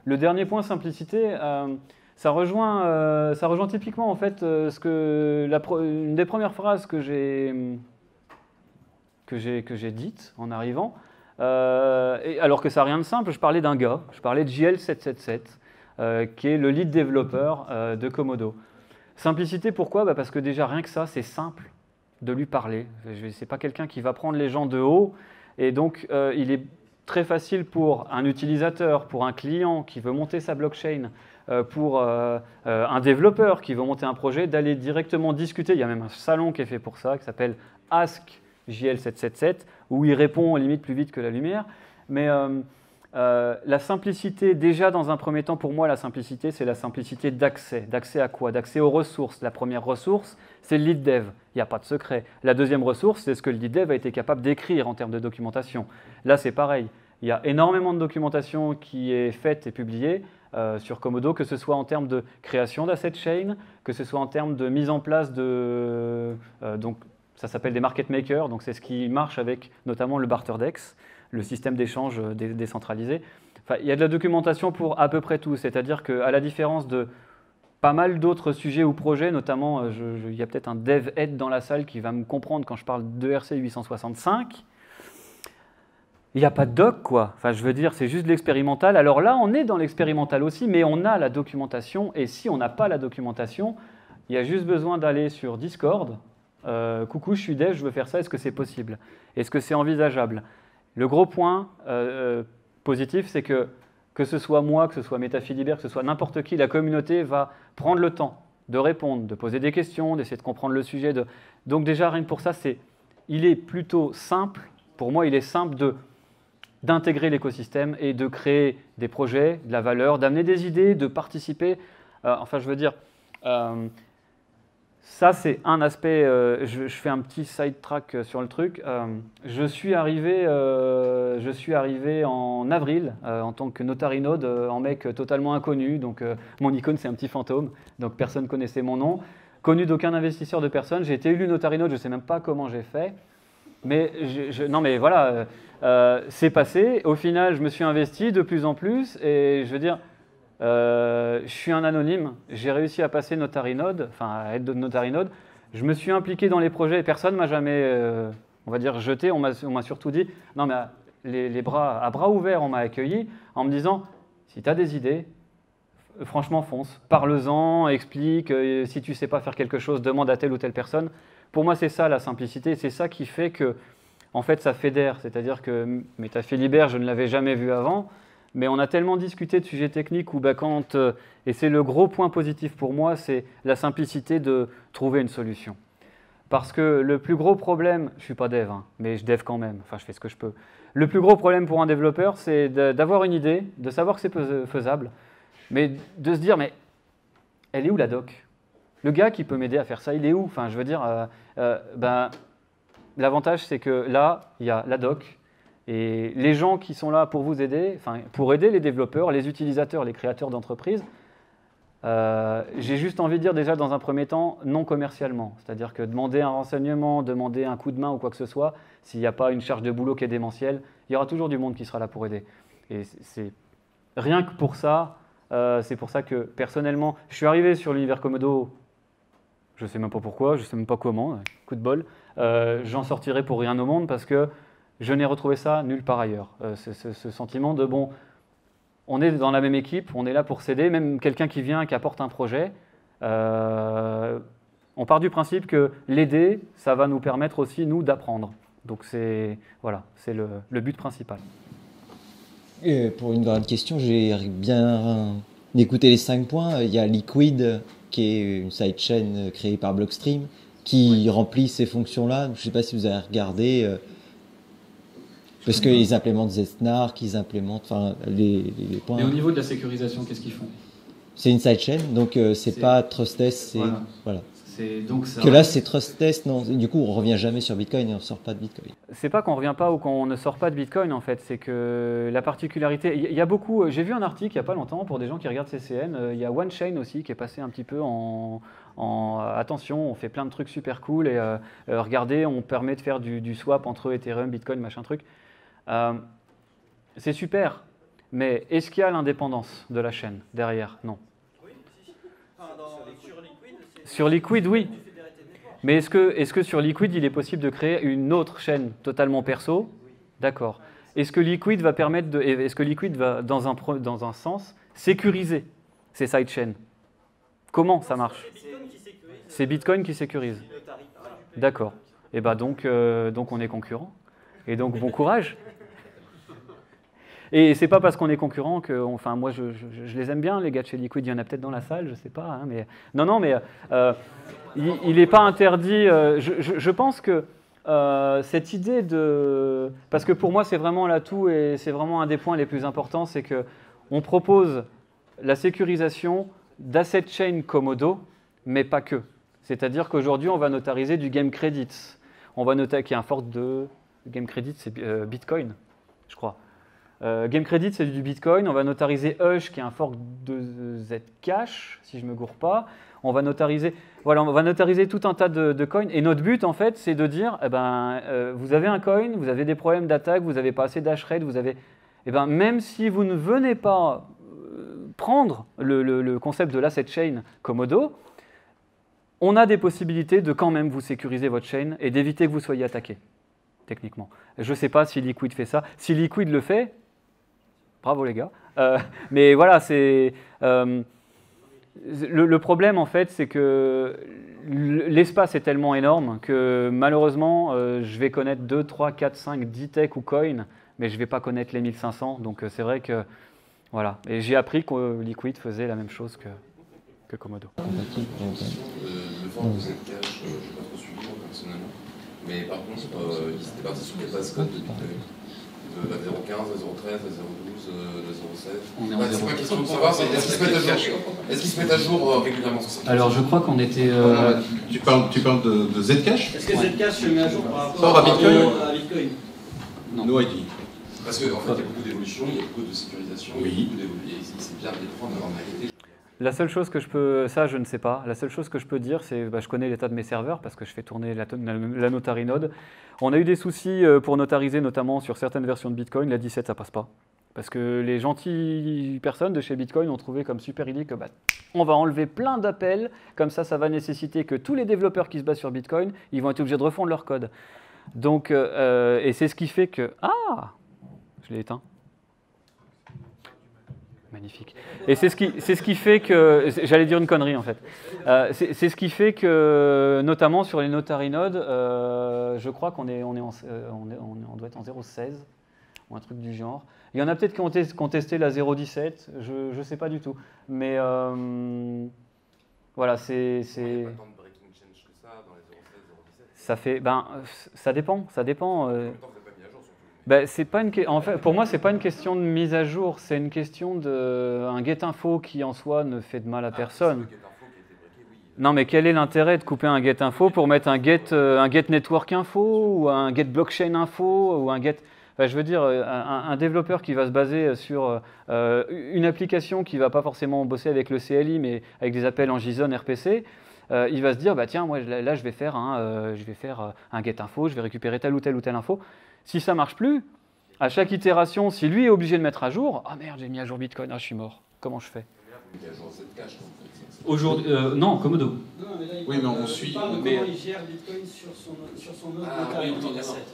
Le dernier point, simplicité, ça rejoint typiquement en fait une des premières phrases que j'ai dites en arrivant, alors que ça n'a rien de simple. Je parlais d'un gars, je parlais de JL777, qui est le lead développeur de Komodo. Simplicité, pourquoi? Parce que déjà rien que ça, c'est simple de lui parler. C'est pas quelqu'un qui va prendre les gens de haut, et donc il est très facile pour un utilisateur, pour un client qui veut monter sa blockchain, pour un développeur qui veut monter un projet, d'aller directement discuter. Il y a même un salon qui est fait pour ça, qui s'appelle Ask JL777, où il répond limite plus vite que la lumière. Mais la simplicité, déjà dans un premier temps, pour moi, la simplicité, c'est la simplicité d'accès. D'accès à quoi? D'accès aux ressources. La première ressource, c'est le lead dev. Il n'y a pas de secret. La deuxième ressource, c'est ce que le lead dev a été capable d'écrire en termes de documentation. Là, c'est pareil. Il y a énormément de documentation qui est faite et publiée sur Komodo, que ce soit en termes de création d'asset chain, que ce soit en termes de mise en place de... donc, ça s'appelle des market makers, donc c'est ce qui marche avec notamment le BarterDex, le système d'échange décentralisé. Enfin, il y a de la documentation pour à peu près tout, c'est-à-dire qu'à la différence de pas mal d'autres sujets ou projets, notamment, il y a peut-être un dev head dans la salle qui va me comprendre quand je parle d'ERC 865, il n'y a pas de doc, quoi. Enfin, je veux dire, c'est juste de l'expérimental. Alors là, on est dans l'expérimental aussi, mais on a la documentation, et si on n'a pas la documentation, il y a juste besoin d'aller sur Discord. Coucou, je suis dev, je veux faire ça, est-ce que c'est possible? Est-ce que c'est envisageable? Le gros point positif, c'est que ce soit moi, que ce soit MetaPhilibert, que ce soit n'importe qui, la communauté va prendre le temps de répondre, de poser des questions, d'essayer de comprendre le sujet. Donc déjà, rien que pour ça, il est plutôt simple, pour moi, il est simple d'intégrer l'écosystème et de créer des projets, de la valeur, d'amener des idées, de participer. Enfin, je veux dire... ça, c'est un aspect, je fais un petit sidetrack sur le truc. Je suis arrivé en avril en tant que Notary Node, en mec totalement inconnu. Donc, mon icône, c'est un petit fantôme, donc personne ne connaissait mon nom. Connu d'aucun investisseur de personne. J'ai été élu Notary Node, je ne sais même pas comment j'ai fait. Mais, non, mais voilà, c'est passé. Au final, je me suis investi de plus en plus. Et je veux dire... je suis un anonyme, j'ai réussi à passer Notary Node, enfin à être de Notary Node. Je me suis impliqué dans les projets et personne ne m'a jamais, on va dire, jeté. On m'a surtout dit, non mais les bras, à bras ouverts, on m'a accueilli en me disant, si tu as des idées, franchement fonce, parle-en, explique, si tu ne sais pas faire quelque chose, demande à telle ou telle personne. Pour moi, c'est ça la simplicité, c'est ça qui fait que, en fait, ça fédère. C'est-à-dire que MetaPhilibert, je ne l'avais jamais vu avant. Mais on a tellement discuté de sujets techniques où, et c'est le gros point positif pour moi, c'est la simplicité de trouver une solution. Parce que le plus gros problème, je ne suis pas dev, hein, mais je dev quand même, enfin je fais ce que je peux. Le plus gros problème pour un développeur, c'est d'avoir une idée, de savoir que c'est faisable, mais de se dire, mais elle est où la doc? Le gars qui peut m'aider à faire ça, il est où? Enfin, je veux dire, l'avantage c'est que là, il y a la doc, et les gens qui sont là pour vous aider, enfin, pour aider les développeurs, les utilisateurs, les créateurs d'entreprises, j'ai juste envie de dire déjà dans un premier temps, non commercialement. C'est-à-dire que demander un renseignement, demander un coup de main ou quoi que ce soit, s'il n'y a pas une charge de boulot qui est démentielle, il y aura toujours du monde qui sera là pour aider. Et c'est rien que pour ça, c'est pour ça que personnellement, je suis arrivé sur l'univers Komodo, je ne sais même pas pourquoi, je ne sais même pas comment, coup de bol. J'en sortirai pour rien au monde parce que je n'ai retrouvé ça nulle part ailleurs. Ce sentiment de, bon, on est dans la même équipe, on est là pour s'aider, même quelqu'un qui vient, qui apporte un projet. On part du principe que l'aider, ça va nous permettre aussi, nous, d'apprendre. Donc c'est voilà, c'est le but principal. Et pour une grande question, j'ai bien écouté les 5 points. Il y a Liquid, qui est une sidechain créée par Blockstream, qui remplit ces fonctions-là. Je ne sais pas si vous avez regardé... Parce qu'ils implémentent Zsnark, qu'ils implémentent les points. Et au niveau de la sécurisation, qu'est-ce qu'ils font? C'est une sidechain, donc c'est pas trustless. Voilà. Donc ça Que là, c'est trust test, non. Du coup, on revient jamais sur Bitcoin et on sort pas de Bitcoin. C'est pas qu'on revient pas ou qu'on ne sort pas de Bitcoin en fait, c'est que la particularité, il y a beaucoup, j'ai vu un article il y a pas longtemps pour des gens qui regardent CCN, il y a OneChain aussi qui est passé un petit peu en attention, on fait plein de trucs super cool et regardez, on permet de faire du swap entre Ethereum, Bitcoin, machin truc. C'est super, mais est-ce qu'il y a l'indépendance de la chaîne derrière? Non. Sur Liquid, oui. Mais est-ce que sur Liquid, il est possible de créer une autre chaîne totalement perso? D'accord. Est-ce que Liquid va permettre est-ce que Liquid va, dans un sens, sécuriser ces sidechains? Comment ça marche? C'est Bitcoin qui sécurise. D'accord. Et bah donc on est concurrent. Et donc bon courage. Et c'est pas parce qu'on est concurrent que, enfin moi je les aime bien les gars de chez Liquid, il y en a peut-être dans la salle, je sais pas, hein, mais non mais il n'est pas interdit. Je pense que cette idée de, parce que pour moi c'est vraiment l'atout et c'est vraiment un des points les plus importants, c'est que on propose la sécurisation d'asset chain Komodo, mais pas que. C'est-à-dire qu'aujourd'hui on va notariser du game credit, on va noter qu'il y a un fork de game credit, c'est Bitcoin, je crois. Game Credit, c'est du Bitcoin. On va notariser Hush, qui est un fork de Zcash, si je ne me gourre pas. On va notariser tout un tas de coins. Et notre but, en fait, c'est de dire, vous avez un coin, vous avez des problèmes d'attaque, vous n'avez pas assez d'hash rate, vous avez, même si vous ne venez pas prendre le concept de l'asset chain Komodo, on a des possibilités de quand même vous sécuriser votre chain et d'éviter que vous soyez attaqué, techniquement. Je ne sais pas si Liquid fait ça. Si Liquid le fait, bravo les gars. Mais voilà, c'est le problème en fait, c'est que l'espace est tellement énorme que malheureusement, je vais connaître 2, 3, 4, 5, 10 tech ou coins, mais je ne vais pas connaître les 1500. Donc c'est vrai que voilà. Et j'ai appris que Liquid faisait la même chose que Komodo. Le fork de Zcash, je n'ai pas trop suivi moi personnellement, mais par contre, il s'était parti sur les bases codes de Bitcoin. De la 0.15, la 0.13, la 0.12, la 0.16. C'est pas question de savoir, est-ce qu'ils se mettent à jour régulièrement sur ça? Alors je crois qu'on était... Tu parles de Zcash? Est-ce que Zcash se met à jour par rapport à Bitcoin? Non. No idea. Parce qu'en fait, il y a beaucoup d'évolutions, il y a beaucoup de sécurisation, oui. Et c'est bien de les prendre avant d'arrêter. La seule chose que je peux, ça je ne sais pas, la seule chose que je peux dire c'est, je connais l'état de mes serveurs parce que je fais tourner la Notary Node. On a eu des soucis pour notariser notamment sur certaines versions de Bitcoin, la 17 ça passe pas. Parce que les gentilles personnes de chez Bitcoin ont trouvé comme super idée que on va enlever plein d'appels, comme ça va nécessiter que tous les développeurs qui se basent sur Bitcoin, ils vont être obligés de refondre leur code. Donc, et c'est ce qui fait que... Ah, je l'ai éteint. Magnifique. Et c'est ce qui fait que, j'allais dire une connerie en fait, c'est ce qui fait que, notamment sur les Notary Nodes, je crois qu'on on doit être en 0.16 ou un truc du genre. Il y en a peut-être qui ont testé la 0.17, je ne sais pas du tout. Mais voilà, c'est... Ça fait, ça dépend. C'est pas en fait, pour moi, c'est pas une question de mise à jour, c'est une question d'un get info qui en soi ne fait de mal à personne. Non, mais quel est l'intérêt de couper un get info pour mettre un get network info ou un get blockchain info ou un get... Enfin, je veux dire, un développeur qui va se baser sur une application qui ne va pas forcément bosser avec le CLI, mais avec des appels en JSON, RPC, il va se dire, tiens, moi là, je vais faire un get info, je vais récupérer telle ou telle info. Si ça ne marche plus, à chaque itération, si lui est obligé de mettre à jour, ah merde, j'ai mis à jour Bitcoin, je suis mort. Comment je fais? Aujourd'hui, non, Komodo. Oui, mais on suit. Comment il gère Bitcoin sur son node local?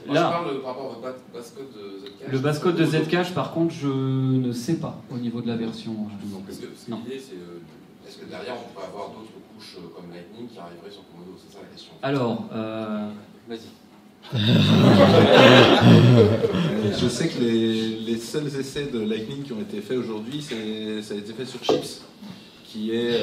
Là, je parle par rapport au base-code de Zcash. Le base-code de Zcash, par contre, je ne sais pas au niveau de la version. Parce que l'idée, c'est est-ce que derrière, on pourrait avoir d'autres couches comme Lightning qui arriveraient sur Komodo? C'est ça la question. Alors, vas-y. Je sais que les seuls essais de Lightning qui ont été faits aujourd'hui, ça a été fait sur Chips, qui est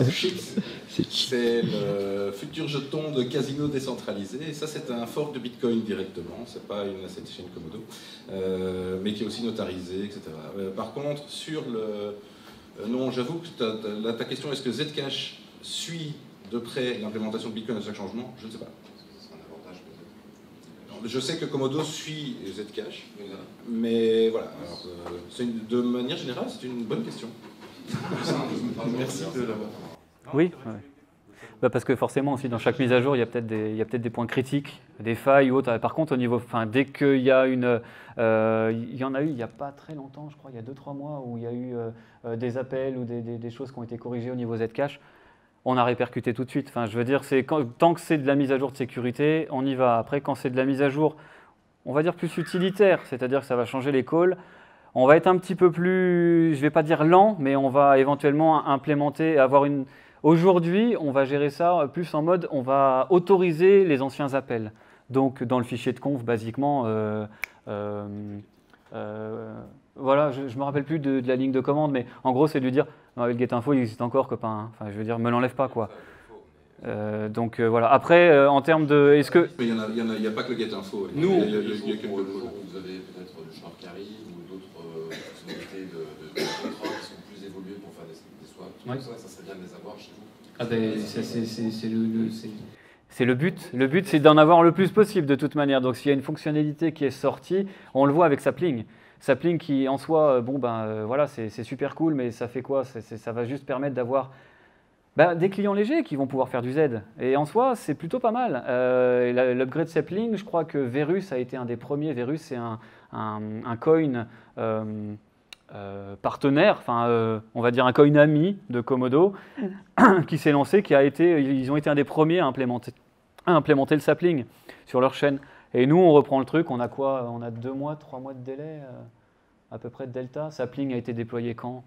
Chips. C'est le futur jeton de casino décentralisé. Et ça, c'est un fork de Bitcoin directement. C'est pas une asset chain Komodo, mais qui est aussi notarisé, etc. Par contre, sur le non, j'avoue que ta question, est-ce que Zcash suit de près l'implémentation de Bitcoin à chaque changement, je ne sais pas. C'est un avantage peut-être. Je sais que Komodo suit Zcash, mais voilà. Alors, de manière générale, c'est une bonne question. Merci de l'avoir. Oui. Ouais. Bah parce que forcément aussi dans chaque mise à jour il y a peut-être des points critiques, des failles ou autres. Par contre au niveau, dès qu'il y a il y en a eu il n'y a pas très longtemps, je crois il y a 2-3 mois où il y a eu des appels ou des choses qui ont été corrigées au niveau Zcash, on a répercuté tout de suite. Enfin je veux dire tant que c'est de la mise à jour de sécurité, on y va. Après quand c'est de la mise à jour, on va dire plus utilitaire, c'est-à-dire que ça va changer les calls. On va être un petit peu plus, je ne vais pas dire lent, mais on va éventuellement implémenter, avoir une. Aujourd'hui, on va gérer ça plus en mode, on va autoriser les anciens appels. Donc, dans le fichier de conf, basiquement, voilà, je ne me rappelle plus de la ligne de commande, mais en gros, c'est de lui dire, le get-info, il existe encore, copain. Enfin, je veux dire, me l'enlève pas, quoi. Donc, voilà. Après, en termes de, est-ce que... Mais il n'y a pas que le get-info. Nous, il y a quelques jours où vous avez peut-être le short carry ou d'autres fonctionnalités de contrôle qui sont plus évoluées pour faire des swaps. Ouais. Ça serait bien de les avoir chez vous. Ah ben, c'est le but. Le but, c'est d'en avoir le plus possible de toute manière. Donc, s'il y a une fonctionnalité qui est sortie, on le voit avec Sapling. Sapling qui, en soi, voilà, c'est super cool, mais ça fait quoi? Ça va juste permettre d'avoir des clients légers qui vont pouvoir faire du Z. Et en soi, c'est plutôt pas mal. L'upgrade Sapling, je crois que Verus a été un des premiers. Verus, c'est un coin partenaire, on va dire un coin ami de Komodo, qui s'est lancé, ils ont été un des premiers à implémenter le sapling sur leur chaîne. Et nous, on reprend le truc, on a quoi? On a 2 mois, 3 mois de délai, à peu près de delta. Sapling a été déployé quand?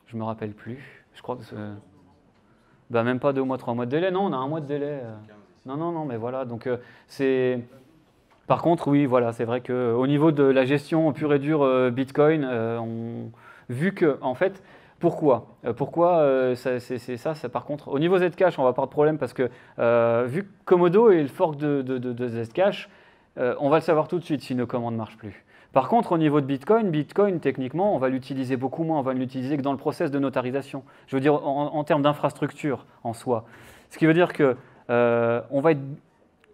Je me rappelle plus. Je crois que c'est... même pas 2 mois, 3 mois de délai. Non, on a 1 mois de délai. Non, mais voilà. Donc, c'est... Par contre, oui, voilà, c'est vrai qu'au niveau de la gestion pure et dure Bitcoin, vu que, en fait, pourquoi c'est ça, par contre, au niveau Zcash, on va pas de problème parce que vu que Komodo est le fork de Zcash, on va le savoir tout de suite si nos commandes ne marchent plus. Par contre, au niveau de Bitcoin, techniquement, on va l'utiliser beaucoup moins, on va l'utiliser que dans le process de notarisation. Je veux dire, en termes d'infrastructure en soi. Ce qui veut dire que on va être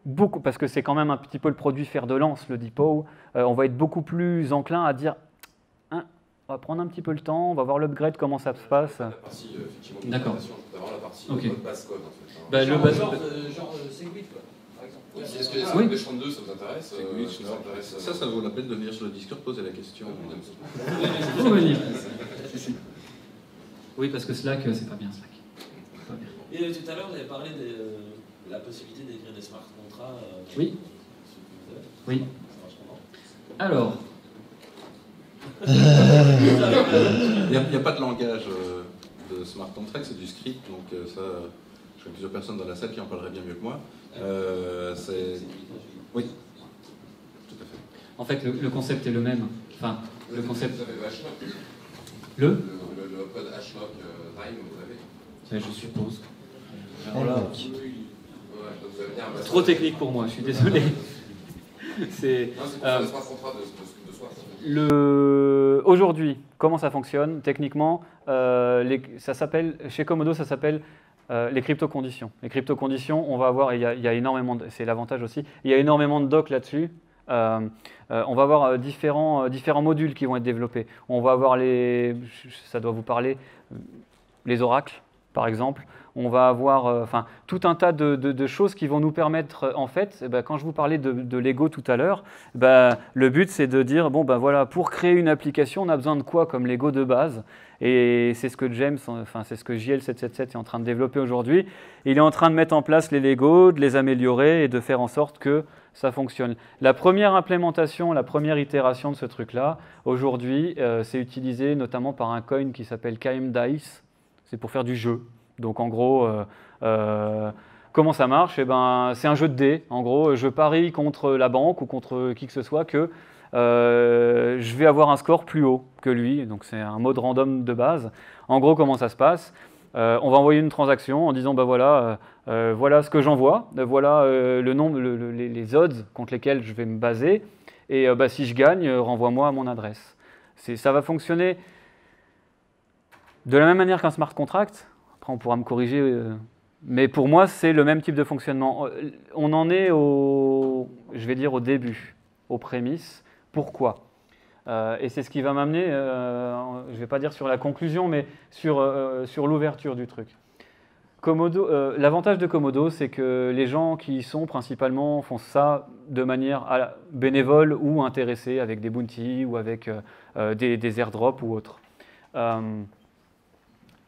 beaucoup, parce que c'est quand même un petit peu le produit fer de lance, le depot, on va être beaucoup plus enclin à dire on va prendre un petit peu le temps, on va voir l'upgrade, comment ça se passe. La partie, effectivement, de D'accord. d'avoir la partie Ok. mode base code, en fait. Genre Segwit, quoi, par exemple. Oui, est-ce que Oui. le champ 2, ça vous intéresse Ça vaut la peine de venir sur le Discord poser la question. Faut venir. Oui, parce que Slack, c'est pas bien Slack. Pas bien. Et tout à l'heure, vous avez parlé de la possibilité d'écrire des smart contrats. Oui. Oui. Alors. Il n'y a pas de langage de smart contract, c'est du script, donc ça, je connais plusieurs personnes dans la salle qui en parleraient bien mieux que moi. Oui, tout à fait. En fait, le concept est le même. Enfin, le concept. Vous avez le hashlock. Le code hashlock time, vous avez. Je suppose. Alors là, Ouais, donc vous avez bien un trop technique pour moi, je suis désolé. C'est Non, c'est pour faire des smart contrats de soi. aujourd'hui, comment ça fonctionne techniquement ça s'appelle, chez Komodo, ça s'appelle les crypto-conditions. Les crypto-conditions, on va avoir, et il y a énormément, c'est l'avantage aussi, il y a énormément de docs là-dessus. On va avoir différents modules qui vont être développés. On va avoir ça doit vous parler, les oracles, par exemple. On va avoir tout un tas de choses qui vont nous permettre, en fait, quand je vous parlais de Lego tout à l'heure, le but c'est de dire, voilà, pour créer une application, on a besoin de quoi comme Lego de base? Et c'est ce que c'est ce que JL777 est en train de développer aujourd'hui. Il est en train de mettre en place les Lego, de les améliorer et de faire en sorte que ça fonctionne. La première implémentation, la première itération de ce truc-là, aujourd'hui, c'est utilisé notamment par un coin qui s'appelle KM Dice. C'est pour faire du jeu. Donc en gros, comment ça marche? C'est un jeu de dés. En gros, je parie contre la banque ou contre qui que ce soit que je vais avoir un score plus haut que lui. Donc c'est un mode random de base. En gros, comment ça se passe? On va envoyer une transaction en disant voilà ce que j'envoie, voilà le nombre, les odds contre lesquels je vais me baser. Et si je gagne, renvoie-moi à mon adresse. Ça va fonctionner de la même manière qu'un smart contract. Après, on pourra me corriger Mais pour moi, c'est le même type de fonctionnement. On en est je vais dire au début, aux prémices. Pourquoi? Et c'est ce qui va m'amener, je ne vais pas dire sur la conclusion, mais sur l'ouverture du truc. L'avantage de Komodo, c'est que les gens qui y sont principalement font ça de manière bénévole ou intéressée, avec des bounties ou avec des airdrops ou autres.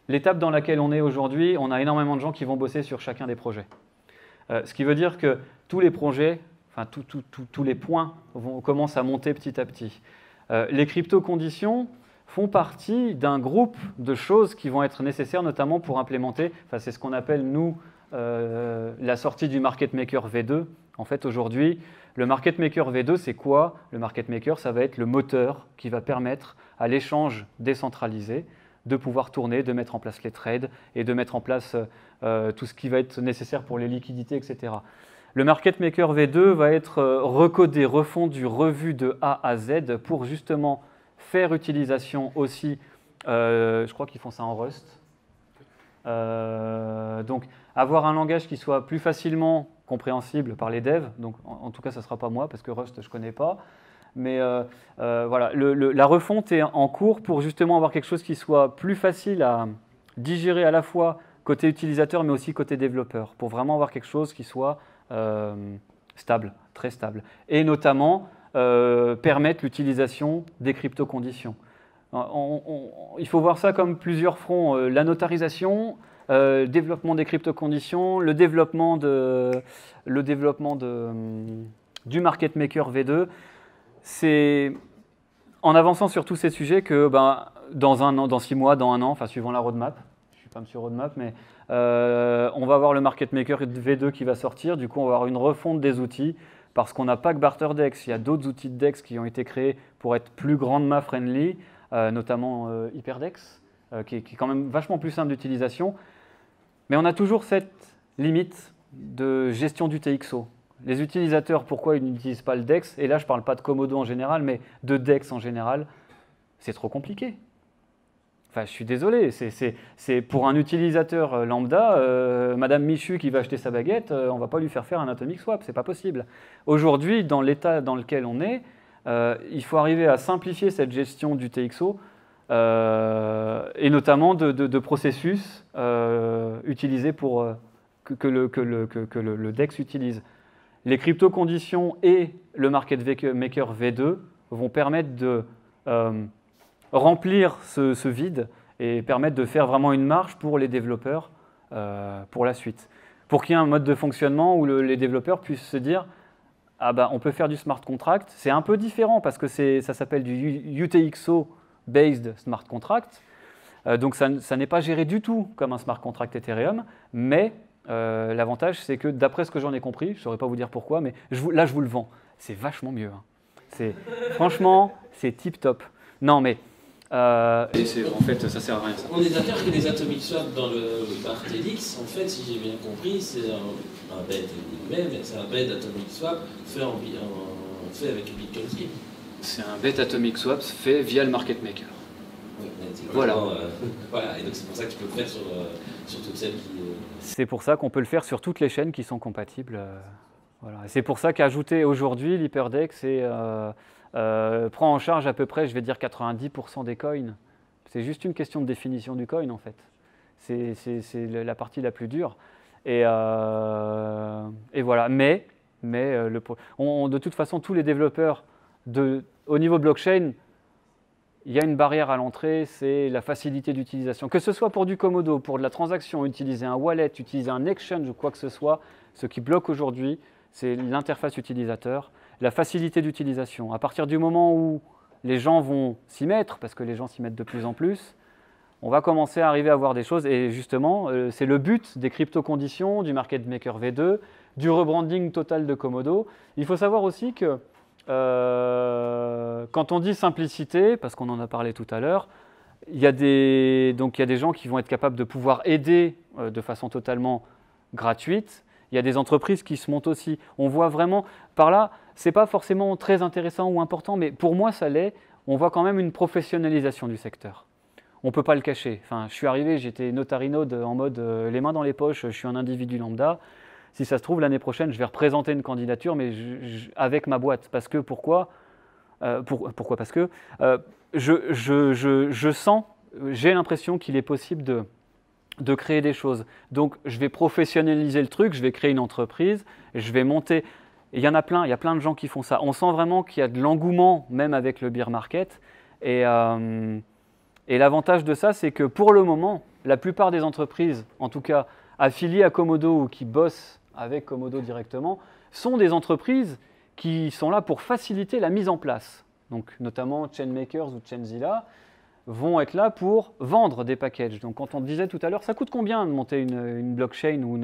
L'étape dans laquelle on est aujourd'hui, on a énormément de gens qui vont bosser sur chacun des projets. Ce qui veut dire que tous les projets, enfin tous les points commencent à monter petit à petit. Les crypto-conditions font partie d'un groupe de choses qui vont être nécessaires, notamment pour implémenter, enfin, c'est ce qu'on appelle, nous, la sortie du Market Maker V2. En fait, aujourd'hui, le Market Maker V2, c'est quoi? Le Market Maker, ça va être le moteur qui va permettre à l'échange décentralisé de pouvoir tourner, de mettre en place les trades et de mettre en place tout ce qui va être nécessaire pour les liquidités, etc. Le Market Maker V2 va être recodé, refondu, revu de A à Z pour justement faire utilisation aussi, je crois qu'ils font ça en Rust. Donc avoir un langage qui soit plus facilement compréhensible par les devs, donc en tout cas ça ne sera pas moi parce que Rust je ne connais pas. Mais voilà, la refonte est en cours pour justement avoir quelque chose qui soit plus facile à digérer à la fois côté utilisateur mais aussi côté développeur, pour vraiment avoir quelque chose qui soit stable, très stable. Et notamment permettre l'utilisation des crypto-conditions. Il faut voir ça comme plusieurs fronts. La notarisation, le développement des crypto-conditions, le développement du Market Maker V2. C'est en avançant sur tous ces sujets que dans un an, dans 6 mois, dans un an, enfin suivant la roadmap, je ne suis pas monsieur roadmap, mais on va avoir le Market Maker V2 qui va sortir. Du coup, on va avoir une refonte des outils parce qu'on n'a pas que BarterDex, il y a d'autres outils de DEX qui ont été créés pour être plus grandement friendly, notamment HyperDex, qui est quand même vachement plus simple d'utilisation. Mais on a toujours cette limite de gestion du TXO. Les utilisateurs, pourquoi ils n'utilisent pas le DEX? Et là, je ne parle pas de Komodo en général, mais de DEX en général. C'est trop compliqué. Enfin, je suis désolé. C'est pour un utilisateur lambda, Madame Michu qui va acheter sa baguette, on ne va pas lui faire un atomic swap. Ce n'est pas possible. Aujourd'hui, dans l'état dans lequel on est, il faut arriver à simplifier cette gestion du TXO et notamment de processus utilisés pour que le DEX utilise. Les crypto-conditions et le Market Maker V2 vont permettre de remplir ce vide et permettre de faire vraiment une marge pour les développeurs pour la suite. Pour qu'il y ait un mode de fonctionnement où les développeurs puissent se dire « Ah ben, on peut faire du smart contract ». C'est un peu différent parce que ça s'appelle du UTXO-based smart contract. Donc ça n'est pas géré du tout comme un smart contract Ethereum, mais l'avantage, c'est que d'après ce que j'en ai compris, je ne saurais pas vous dire pourquoi, mais là, je vous le vends. C'est vachement mieux. Hein. Franchement, c'est tip-top. Non, mais en fait, ça sert à rien. Ça. On est d'accord que les atomic swaps dans le BarterDex, en fait, si j'ai bien compris, c'est un bed, mais c'est un bed atomic swap fait avec le Bitcoin Scheme. C'est un bet atomic swap fait via le market maker. Oui, voilà. Voilà, et donc c'est pour ça que tu peux le faire sur toutes celles qui... C'est pour ça qu'on peut le faire sur toutes les chaînes qui sont compatibles. Voilà. C'est pour ça qu'ajouter aujourd'hui l'HyperDex prend en charge à peu près, je vais dire 90% des coins. C'est juste une question de définition du coin en fait. C'est la partie la plus dure. Et voilà. Mais de toute façon, tous les développeurs au niveau blockchain, il y a une barrière à l'entrée, c'est la facilité d'utilisation. Que ce soit pour du Komodo, pour de la transaction, utiliser un wallet, utiliser un exchange ou quoi que ce soit, ce qui bloque aujourd'hui, c'est l'interface utilisateur, la facilité d'utilisation. À partir du moment où les gens vont s'y mettre, parce que les gens s'y mettent de plus en plus, on va commencer à arriver à voir des choses. Et justement, c'est le but des crypto-conditions, du Market Maker V2, du rebranding total de Komodo. Il faut savoir aussi que quand on dit simplicité, parce qu'on en a parlé tout à l'heure, il y a des gens qui vont être capables de pouvoir aider de façon totalement gratuite. Il y a des entreprises qui se montent aussi. On voit vraiment, par là, ce n'est pas forcément très intéressant ou important, mais pour moi ça l'est, on voit quand même une professionnalisation du secteur. on ne peut pas le cacher. Enfin, je suis arrivé, j'étais Notary Node en mode les mains dans les poches, je suis un individu lambda. Si ça se trouve, l'année prochaine, je vais représenter une candidature, mais avec ma boîte. Parce que, pourquoi Parce que je sens, j'ai l'impression qu'il est possible de créer des choses. Donc, je vais professionnaliser le truc, je vais créer une entreprise, je vais monter. Et il y en a plein, il y a plein de gens qui font ça. On sent vraiment qu'il y a de l'engouement, même avec le beer market. Et l'avantage de ça, c'est que pour le moment, la plupart des entreprises, en tout cas affiliées à Komodo ou qui bossent avec Komodo directement, sont des entreprises qui sont là pour faciliter la mise en place. Donc, notamment Chainmakers ou Chainzilla vont être là pour vendre des packages. Donc, quand on disait tout à l'heure, ça coûte combien de monter une blockchain ou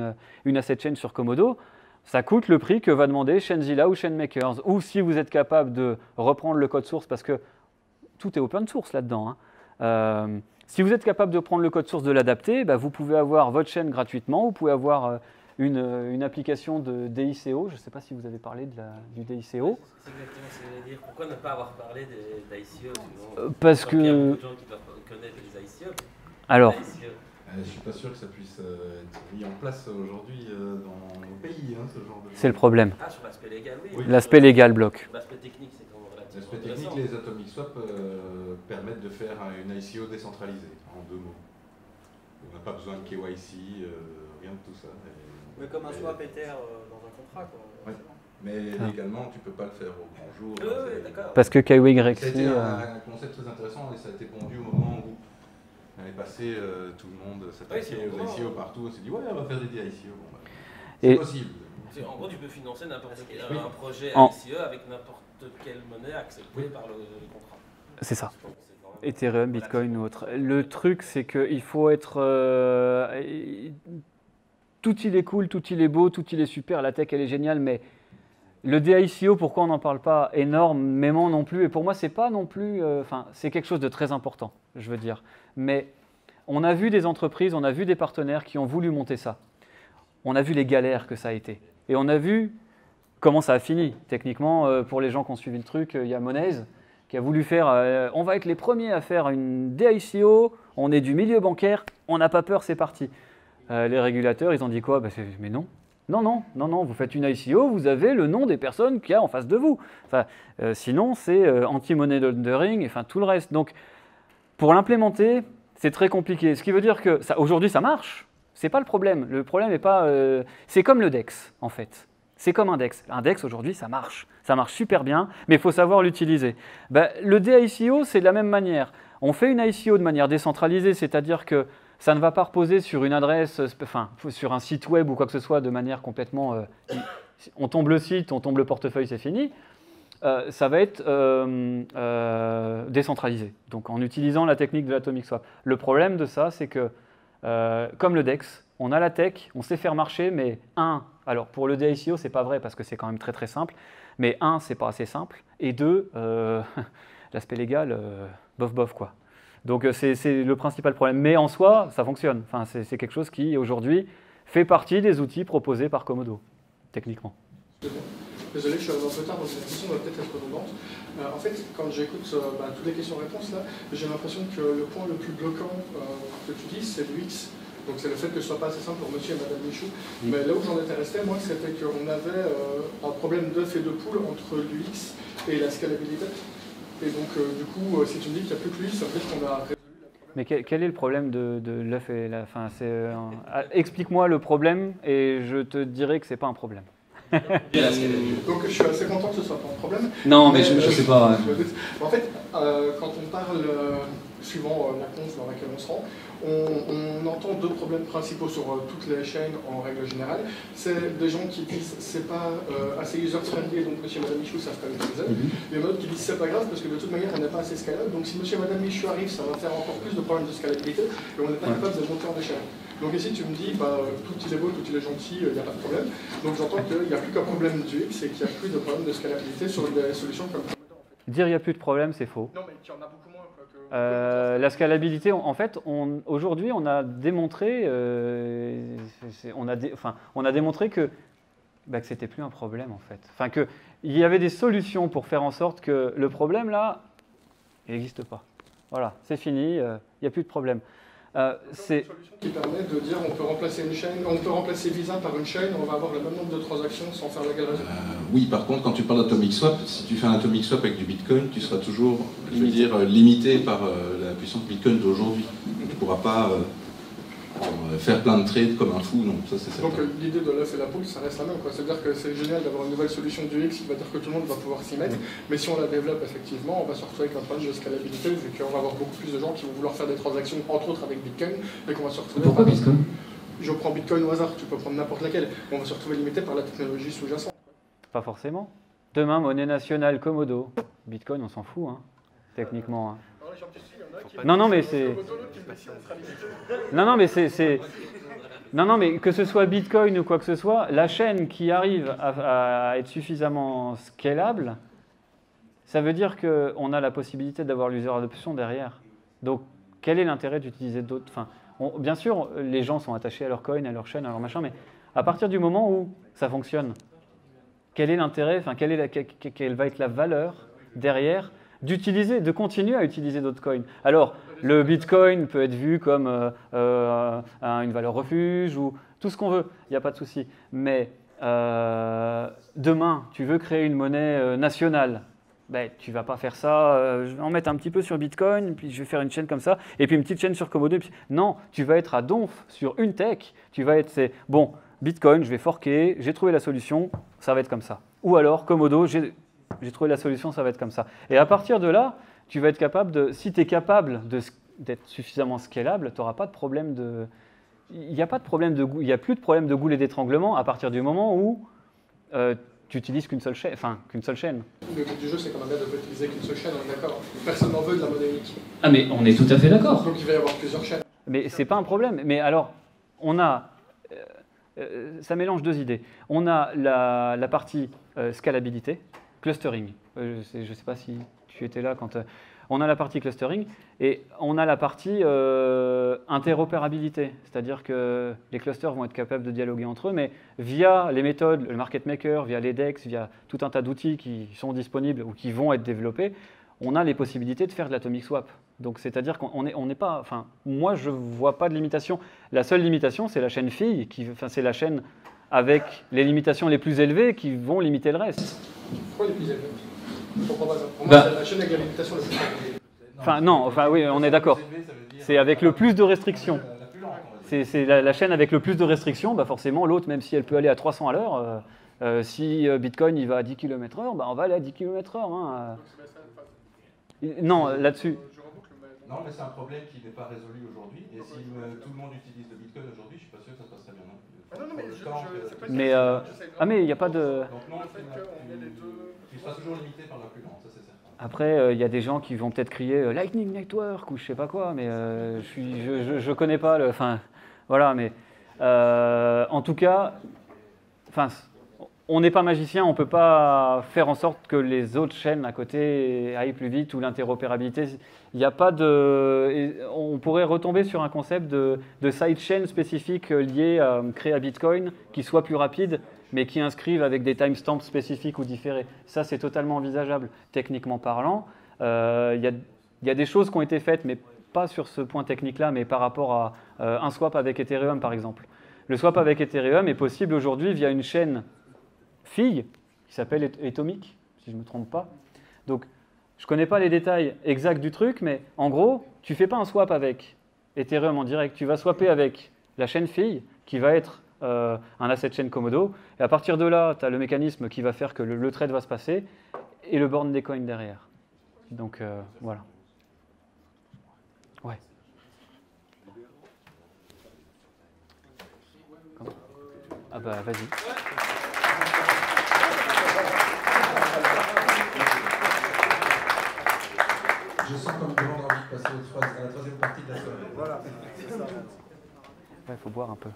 une asset chain sur Komodo? Ça coûte le prix que va demander Chainzilla ou Chainmakers. Ou si vous êtes capable de reprendre le code source, parce que tout est open source là-dedans. Si vous êtes capable de prendre le code source, de l'adapter, vous pouvez avoir votre chaîne gratuitement. Vous pouvez avoir une application de DICO. Je ne sais pas si vous avez parlé du DICO. C'est exactement ce que je voulais dire. Pourquoi ne pas avoir parlé d'ICO parce que... Il y a beaucoup de gens qui doivent connaître les ICO. Alors... Je ne suis pas sûr que ça puisse être mis en place aujourd'hui dans nos pays, ce genre de choses. C'est le problème. Ah, sur l'aspect légal, oui. L'aspect légal bloque. L'aspect technique, c'est quand même relativement L'aspect technique, les Atomic Swap permettent de faire une ICO décentralisée, en 2 mots. On n'a pas besoin de KYC, rien de tout ça. Mais comme un swap Ether dans un contrat, quoi. Ouais. Mais légalement, tu ne peux pas le faire au grand jour. Oui, d'accord. Parce que KYC... C'était un concept très intéressant et ça a été pondu au moment où l'année passée, tout le monde s'attaquait aux ICO partout. On s'est dit, ouais, on va faire des DICO. Bon, c'est possible. En gros, tu peux financer n'importe quel projet ICO avec n'importe quelle monnaie acceptée par le contrat. C'est ça. Ethereum, Bitcoin ou autre. Le truc, c'est qu'il faut être... tout il est cool, tout il est beau, tout il est super, la tech, elle est géniale, mais le DICO, pourquoi on n'en parle pas énormément non plus? Et pour moi, c'est pas non plus... c'est quelque chose de très important, je veux dire. Mais on a vu des entreprises, on a vu des partenaires qui ont voulu monter ça. On a vu les galères que ça a été. Et on a vu comment ça a fini. Techniquement, pour les gens qui ont suivi le truc, il y a Monèse qui a voulu faire... on va être les premiers à faire une DICO, on est du milieu bancaire, on n'a pas peur, c'est parti. Les régulateurs, ils ont dit quoi? Mais non. Non, vous faites une ICO, vous avez le nom des personnes qu'il y a en face de vous. Sinon, c'est anti-money laundering, tout le reste. Donc, pour l'implémenter, c'est très compliqué. Ce qui veut dire que aujourd'hui, ça marche. Ce n'est pas le problème. Le problème n'est pas... c'est comme le DEX, en fait. C'est comme un DEX. Un DEX, aujourd'hui, ça marche. Ça marche super bien, mais il faut savoir l'utiliser. Le DICO, c'est de la même manière. On fait une ICO de manière décentralisée, c'est-à-dire que ça ne va pas reposer sur une adresse, sur un site web ou quoi que ce soit de manière complètement... on tombe le site, on tombe le portefeuille, c'est fini. Ça va être décentralisé, donc en utilisant la technique de l'Atomic Swap. Le problème de ça, c'est que, comme le DEX, on a la tech, on sait faire marcher, mais alors pour le DICO, c'est pas vrai parce que c'est quand même très très simple, mais c'est pas assez simple, et 2, l'aspect légal, bof quoi. Donc c'est le principal problème. Mais en soi, ça fonctionne. C'est quelque chose qui, aujourd'hui, fait partie des outils proposés par Komodo, techniquement. Désolé, je suis arrivé un peu tard, donc cette question va peut-être être redondante. En fait, quand j'écoute toutes les questions-réponses, là, j'ai l'impression que le point le plus bloquant que tu dis, c'est l'UX. Donc c'est le fait que ce ne soit pas assez simple pour monsieur et madame Michou. Mais là où j'en étais resté, moi, c'était qu'on avait un problème d'œuf et de poule entre l'UX et la scalabilité. Et donc, du coup, si tu me dis qu'il n'y a plus que lui, ça veut dire qu'on a résolu la problème. Mais quel est le problème de l'œuf et la... explique-moi le problème et je te dirai que ce n'est pas un problème. Donc je suis assez content que ce ne soit pas un problème. Non, mais je ne sais pas. En fait, quand on parle, suivant la conf dans laquelle on se rend, on entend 2 problèmes principaux sur toutes les chaînes en règle générale. C'est des gens qui disent c'est pas assez user-friendly, donc monsieur et madame Michou savent pas l'utiliser. Il y en a d'autres qui disent c'est pas grave parce que de toute manière on n'est pas assez scalable, donc si monsieur et madame Michou arrivent, ça va faire encore plus de problèmes de scalabilité et on n'est pas capable de monter en échelle. Donc ici tu me dis tout il est beau, tout il est gentil, il n'y a pas de problème. Donc j'entends qu'il n'y a plus qu'un problème du X et qu'il n'y a plus de problème de scalabilité sur des solutions comme ça. Dire il n'y a plus de problème, c'est faux. Non mais qu'il y en a beaucoup moins. La scalabilité, en fait, aujourd'hui, on a démontré, on a démontré que c'était plus un problème, en fait. Qu'il y avait des solutions pour faire en sorte que le problème, là, il n'existe pas. Voilà, c'est fini. Il n'y a plus de problème. C'est une solution qui permet de dire on peut remplacer une chaîne, on peut remplacer Visa par une chaîne, on va avoir le même nombre de transactions sans faire la galère. Oui, par contre, quand tu parles d'atomic swap, si tu fais un atomic swap avec du Bitcoin, tu seras toujours, je veux dire, limité par la puissance Bitcoin d'aujourd'hui. Tu ne pourras pas faire plein de trades comme un fou, non, ça c'est certain. Donc l'idée de l'œuf et la poule, ça reste la même, quoi. C'est-à-dire que c'est génial d'avoir une nouvelle solution du X qui va dire que tout le monde va pouvoir s'y mettre, mais si on la développe effectivement, on va se retrouver avec un problème de scalabilité, vu qu'on va avoir beaucoup plus de gens qui vont vouloir faire des transactions, entre autres avec Bitcoin, et qu'on va se retrouver... Pourquoi Bitcoin? Je prends Bitcoin au hasard, tu peux prendre n'importe laquelle, on va se retrouver limité par la technologie sous-jacente. Pas forcément. Demain, monnaie nationale, Komodo. Bitcoin, on s'en fout, hein, techniquement. Hein. Non, mais c'est... Non, mais que ce soit Bitcoin ou quoi que ce soit, la chaîne qui arrive à être suffisamment scalable, ça veut dire qu'on a la possibilité d'avoir l'user adoption derrière. Donc, quel est l'intérêt d'utiliser d'autres... Enfin, bien sûr, les gens sont attachés à leur coin, à leur chaîne, à leur machin, mais à partir du moment où ça fonctionne, quel est l'intérêt, enfin, quelle va être la valeur derrière de continuer à utiliser d'autres coins. Alors, le Bitcoin peut être vu comme une valeur refuge ou tout ce qu'on veut, il n'y a pas de souci. Mais demain, tu veux créer une monnaie nationale, ben, tu ne vas pas faire ça, je vais en mettre un petit peu sur Bitcoin, puis je vais faire une chaîne comme ça, et puis une petite chaîne sur Komodo. Non, tu vas être à donf sur une tech, tu vas être, bon, Bitcoin, je vais forker, j'ai trouvé la solution, ça va être comme ça. Ou alors, Komodo, j'ai trouvé la solution, ça va être comme ça. Et à partir de là, tu vas être capable si tu es capable d'être suffisamment scalable, tu n'auras pas de problème de... Il n'y a pas de problème de goût, il n'y a plus de problème de goulée d'étranglement à partir du moment où tu n'utilises qu'une seule chaîne. Le but du jeu, c'est qu'on a bien de pas utiliser qu'une seule chaîne, on est d'accord. Personne n'en veut de la monnaie unique. Ah mais on est tout à fait d'accord. Donc il va y avoir plusieurs chaînes. Mais c'est pas un problème. Mais alors, on a... ça mélange deux idées. On a la partie scalabilité, clustering. Je ne sais pas si tu étais là quand... on a la partie clustering et on a la partie interopérabilité. C'est-à-dire que les clusters vont être capables de dialoguer entre eux, mais via les méthodes, le market maker, via les DEX, via tout un tas d'outils qui sont disponibles ou qui vont être développés, on a les possibilités de faire de l'atomic swap. Donc c'est-à-dire qu'on n'est pas... Enfin, moi, je ne vois pas de limitation. La seule limitation, c'est la chaîne fille, c'est la chaîne avec les limitations les plus élevées qui vont limiter le reste. Pourquoi les plus élevées? Je comprends pas ça. Pour moi, c'est la chaîne avec la limitation la plus élevée. Oui, on est d'accord. C'est avec le plus de restrictions. C'est la chaîne avec le plus de restrictions. Bah forcément, l'autre, même si elle peut aller à 300 à l'heure, si Bitcoin il va à 10 km/h, bah on va aller à 10 km/h. Hein. Non, là-dessus. Non, mais c'est un problème qui n'est pas résolu aujourd'hui. Et si tout le monde utilise le Bitcoin aujourd'hui, je ne suis pas sûr que ça se passe très bien. Mais il n'y a pas de... Donc non, tu seras toujours limité par l'affluence, ça c'est certain. Après, il y a des gens qui vont peut-être crier Lightning Network ou je sais pas quoi, mais je connais pas le... Enfin, voilà, mais en tout cas, on n'est pas magicien, on ne peut pas faire en sorte que les autres chaînes à côté aillent plus vite ou l'interopérabilité. Il n'y a pas de... On pourrait retomber sur un concept de sidechain spécifique lié à créer à Bitcoin qui soit plus rapide, mais qui inscrivent avec des timestamps spécifiques ou différés. Ça, c'est totalement envisageable, techniquement parlant. Il y a des choses qui ont été faites, mais pas sur ce point technique-là, mais par rapport à un swap avec Ethereum, par exemple. Le swap avec Ethereum est possible aujourd'hui via une chaîne fille qui s'appelle Atomic, si je ne me trompe pas. Donc, je ne connais pas les détails exacts du truc, mais en gros, tu ne fais pas un swap avec Ethereum en direct. Tu vas swapper avec la chaîne fille qui va être un asset chain Komodo. Et à partir de là, tu as le mécanisme qui va faire que le trade va se passer et le burn des coins derrière. Donc, voilà. Ouais. Comment ? Ah bah, vas-y. Je sens comme une grande envie de passer à la troisième partie de la soirée. Voilà. Il faut boire un peu.